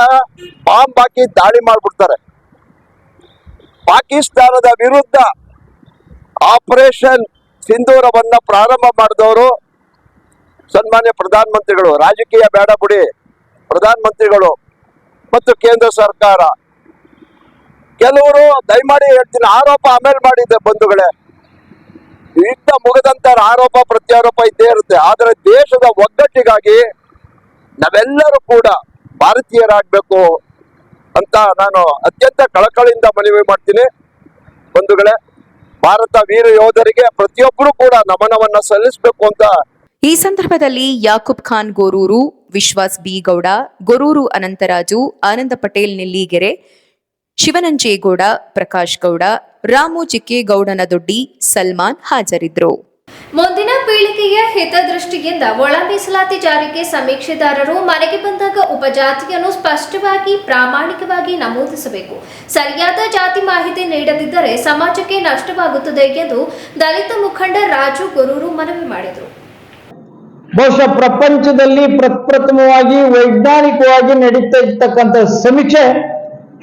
ಬಾಂಬ್ ಹಾಕಿ ದಾಳಿ ಮಾಡ್ಬಿಡ್ತಾರೆ. ಪಾಕಿಸ್ತಾನದ ವಿರುದ್ಧ ಆಪರೇಷನ್ ಸಿಂಧೂರವನ್ನ ಪ್ರಾರಂಭ ಮಾಡಿದವರು ಸನ್ಮಾನ್ಯ ಪ್ರಧಾನಮಂತ್ರಿಗಳು. ರಾಜಕೀಯ ಬೇಡ ಬಿಡಿ, ಪ್ರಧಾನಮಂತ್ರಿಗಳು ಮತ್ತು ಕೇಂದ್ರ ಸರ್ಕಾರ. ಕೆಲವರು ದಯಮಾಡಿ ಹೇಳ್ತೀನಿ, ಆರೋಪ ಆಮೇಲೆ ಮಾಡಿದ್ದೆ ಬಂಧುಗಳೇ. ಯುದ್ಧ ಮುಗದಂತ ಆರೋಪ ಪ್ರತ್ಯಾರೋಪ ಇದ್ದೇ ಇರುತ್ತೆ. ಆದರೆ ದೇಶದ ಒಗ್ಗಟ್ಟಿಗಾಗಿ ನಾವೆಲ್ಲರೂ ಕೂಡ ಭಾರತೀಯರಾಗಬೇಕು ಅಂತ ನಾನು ಅತ್ಯಂತ ಕಳಕಳಿಯಿಂದ ಮನವಿ ಮಾಡ್ತೀನಿ. ಬಂಧುಗಳೇ, ಭಾರತ ವೀರ ಯೋಧರಿಗೆ ಪ್ರತಿಯೊಬ್ಬರು ಕೂಡ ನಮನವನ್ನ ಸಲ್ಲಿಸಬೇಕು ಅಂತ. ಈ ಸಂದರ್ಭದಲ್ಲಿ ಯಾಕೂಬ್ ಖಾನ್ ಗೋರೂರು, ವಿಶ್ವಾಸ್ ಬಿ ಗೌಡ, ಗೊರೂರು ಅನಂತರಾಜು, ಆನಂದ ಪಟೇಲ್ ನೆಲ್ಲಿಗೆರೆ, ಶಿವನಂಜೇಗೌಡ, ಪ್ರಕಾಶ್ ಗೌಡ, ರಾಮು ಚಿಕ್ಕೇಗೌಡನ ದೊಡ್ಡಿ, ಸಲ್ಮಾನ್ ಹಾಜರಿದ್ದರು. ಮುಂದಿನ ಪೀಳಿಗೆಯ ಹಿತದೃಷ್ಟಿಯಿಂದ ಒಳ ಮೀಸಲಾತಿ ಜಾರಿಗೆ ಸಮೀಕ್ಷೆದಾರರು ಮನೆಗೆ ಬಂದಾಗ ಉಪಜಾತಿಯನ್ನು ಸ್ಪಷ್ಟವಾಗಿ ಪ್ರಾಮಾಣಿಕವಾಗಿ ನಮೂದಿಸಬೇಕು. ಸರಿಯಾದ ಜಾತಿ ಮಾಹಿತಿ ನೀಡದಿದ್ದರೆ ಸಮಾಜಕ್ಕೆ ನಷ್ಟವಾಗುತ್ತದೆ ಎಂದು ದಲಿತ ಮುಖಂಡ ರಾಜು ಗೊರೂರು ಮನವಿ ಮಾಡಿದರು. ಬಹುಶಃ ಪ್ರಪಂಚದಲ್ಲಿ ಪ್ರಪ್ರಥಮವಾಗಿ ವೈಜ್ಞಾನಿಕವಾಗಿ ನಡೀತಾ ಇರ್ತಕ್ಕಂಥ ಸಮೀಕ್ಷೆ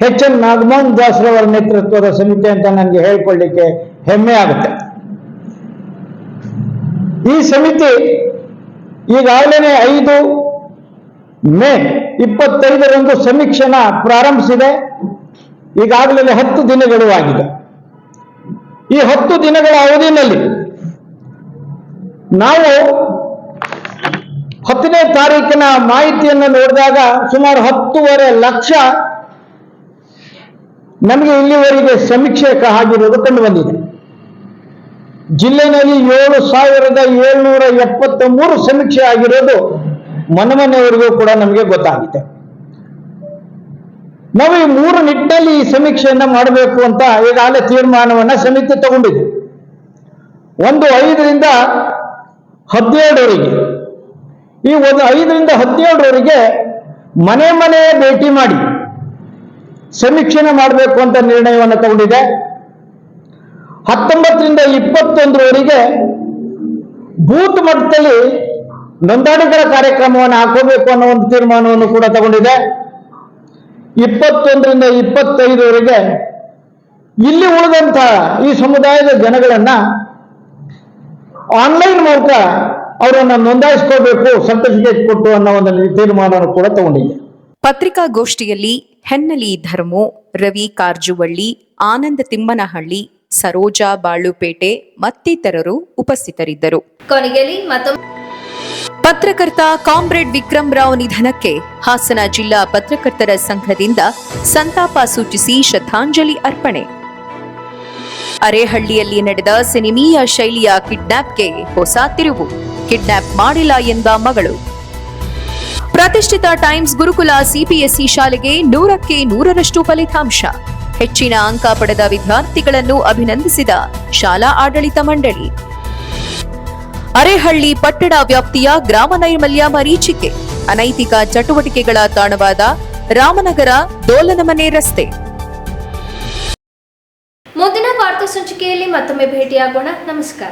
ಎಚ್.ಎನ್. ನಾಗಮೋಹನ್ ದಾಸ್ರವರ ನೇತೃತ್ವದ ಸಮಿತಿ ಅಂತ ನನಗೆ ಹೇಳ್ಕೊಳ್ಳಿಕ್ಕೆ ಹೆಮ್ಮೆ ಆಗುತ್ತೆ. ಈ ಸಮಿತಿ ಈಗಾಗಲೇ 5 ಮೇ 25ರಂದು ಸಮೀಕ್ಷೆನ ಪ್ರಾರಂಭಿಸಿದೆ. ಈಗಾಗಲೇ 10 ದಿನಗಳು ಆಗಿದೆ. ಈ 10 ದಿನಗಳ ಅವಧಿಯಲ್ಲಿ ನಾವು 10ನೇ ತಾರೀಕಿನ ಮಾಹಿತಿಯನ್ನು ನೋಡಿದಾಗ ಸುಮಾರು 10.5 ಲಕ್ಷ ನಮಗೆ ಇಲ್ಲಿವರೆಗೆ ಸಮೀಕ್ಷೆ ಆಗಿರೋದು ಕಂಡು ಬಂದಿದೆ. ಜಿಲ್ಲೆಯಲ್ಲಿ 7,773 ಸಮೀಕ್ಷೆ ಆಗಿರೋದು ಮನೆಯವರೆಗೂ ಕೂಡ ನಮಗೆ ಗೊತ್ತಾಗಿದೆ. ನಾವು ಈ 3 ನಿಟ್ಟಿನಲ್ಲಿ ಈ ಸಮೀಕ್ಷೆಯನ್ನ ಮಾಡಬೇಕು ಅಂತ ಈಗಾಗಲೇ ತೀರ್ಮಾನವನ್ನ ಸಮಿತಿ ತಗೊಂಡಿದೆ. ಒಂದು 5ರಿಂದ 17ವರೆಗೆ, ಈ 5ರಿಂದ 17ವರೆಗೆ ಮನೆ ಭೇಟಿ ಮಾಡಿ ಸಮೀಕ್ಷೆನ ಮಾಡಬೇಕು ಅಂತ ನಿರ್ಣಯವನ್ನು ತಗೊಂಡಿದೆ. 19ರಿಂದ 21ರವರೆಗೆ ಬೂತ್ ಮಟ್ಟದಲ್ಲಿ ನೋಂದಣಿಗಳ ಕಾರ್ಯಕ್ರಮವನ್ನು ಹಾಕೋಬೇಕು ಅನ್ನೋ ಒಂದು ತೀರ್ಮಾನವನ್ನು ಕೂಡ ತಗೊಂಡಿದೆ. 21ರಿಂದ 25ರವರೆಗೆ ಇಲ್ಲಿ ಉಳಿದಂತಹ ಈ ಸಮುದಾಯದ ಜನಗಳನ್ನ ಆನ್ಲೈನ್ ಮೂಲಕ ಅವರನ್ನು ನೋಂದಾಯಿಸ್ಕೋಬೇಕು, ಸರ್ಟಿಫಿಕೇಟ್ ಕೊಟ್ಟು ಅನ್ನೋ ಒಂದು ತೀರ್ಮಾನವನ್ನು ಕೂಡ ತಗೊಂಡಿದೆ. ಪತ್ರಿಕಾಗೋಷ್ಠಿಯಲ್ಲಿ ಹೆನ್ನಲಿ ಧರ್ಮು, ರವಿ ಕಾರಜುವಳ್ಳಿ, ಆನಂದ ತಿಮ್ಮನಹಳ್ಳಿ, ಸರೋಜಾ ಬಾಳುಪೇಟೆ ಮತ್ತಿತರರು ಉಪಸ್ಥಿತರಿದ್ದರು. ಕೊನೆಯಲ್ಲಿ ಮತ್ತೊಮ್ಮೆ ಪತ್ರಕರ್ತ ಕಾಮ್ರೇಡ್ ವಿಕ್ರಮ್ ರಾವ್ ನಿಧನಕ್ಕೆ ಹಾಸನ ಜಿಲ್ಲಾ ಪತ್ರಕರ್ತರ ಸಂಘದಿಂದ ಸಂತಾಪ ಸೂಚಿಸಿ ಶ್ರದ್ಧಾಂಜಲಿ ಅರ್ಪಣೆ. ಅರೇಹಳ್ಳಿಯಲ್ಲಿ ನಡೆದ ಸಿನಿಮೀಯ ಶೈಲಿಯ ಕಿಡ್ನಾಪ್ಗೆ ಹೊಸ ತಿರುವು. ಕಿಡ್ನಾಪ್ ಮಾಡಿಲ್ಲ ಎಂದ ಮಗಳು. ಪ್ರತಿಷ್ಠಿತ ಟೈಮ್ಸ್ ಗುರುಕುಲ ಸಿಬಿಎಸ್ಇ ಶಾಲೆಗೆ 100ಕ್ಕೆ 100ರಷ್ಟು ಫಲಿತಾಂಶ. ಹೆಚ್ಚಿನ ಅಂಕ ಪಡೆದ ವಿದ್ಯಾರ್ಥಿಗಳನ್ನು ಅಭಿನಂದಿಸಿದ ಶಾಲಾ ಆಡಳಿತ ಮಂಡಳಿ. ಅರೇಹಳ್ಳಿ ಪಟ್ಟಣ ವ್ಯಾಪ್ತಿಯ ಗ್ರಾಮ ನೈರ್ಮಲ್ಯ ಮರೀಚಿಕೆ. ಅನೈತಿಕ ಚಟುವಟಿಕೆಗಳ ತಾಣವಾದ ರಾಮನಗರ ದೋಲನಮನೆ ರಸ್ತೆ. ಮುಂದಿನ ವಾರ್ತಾ ಸಂಚಿಕೆಯಲ್ಲಿ ಮತ್ತೊಮ್ಮೆ ಭೇಟಿಯಾಗೋಣ. ನಮಸ್ಕಾರ.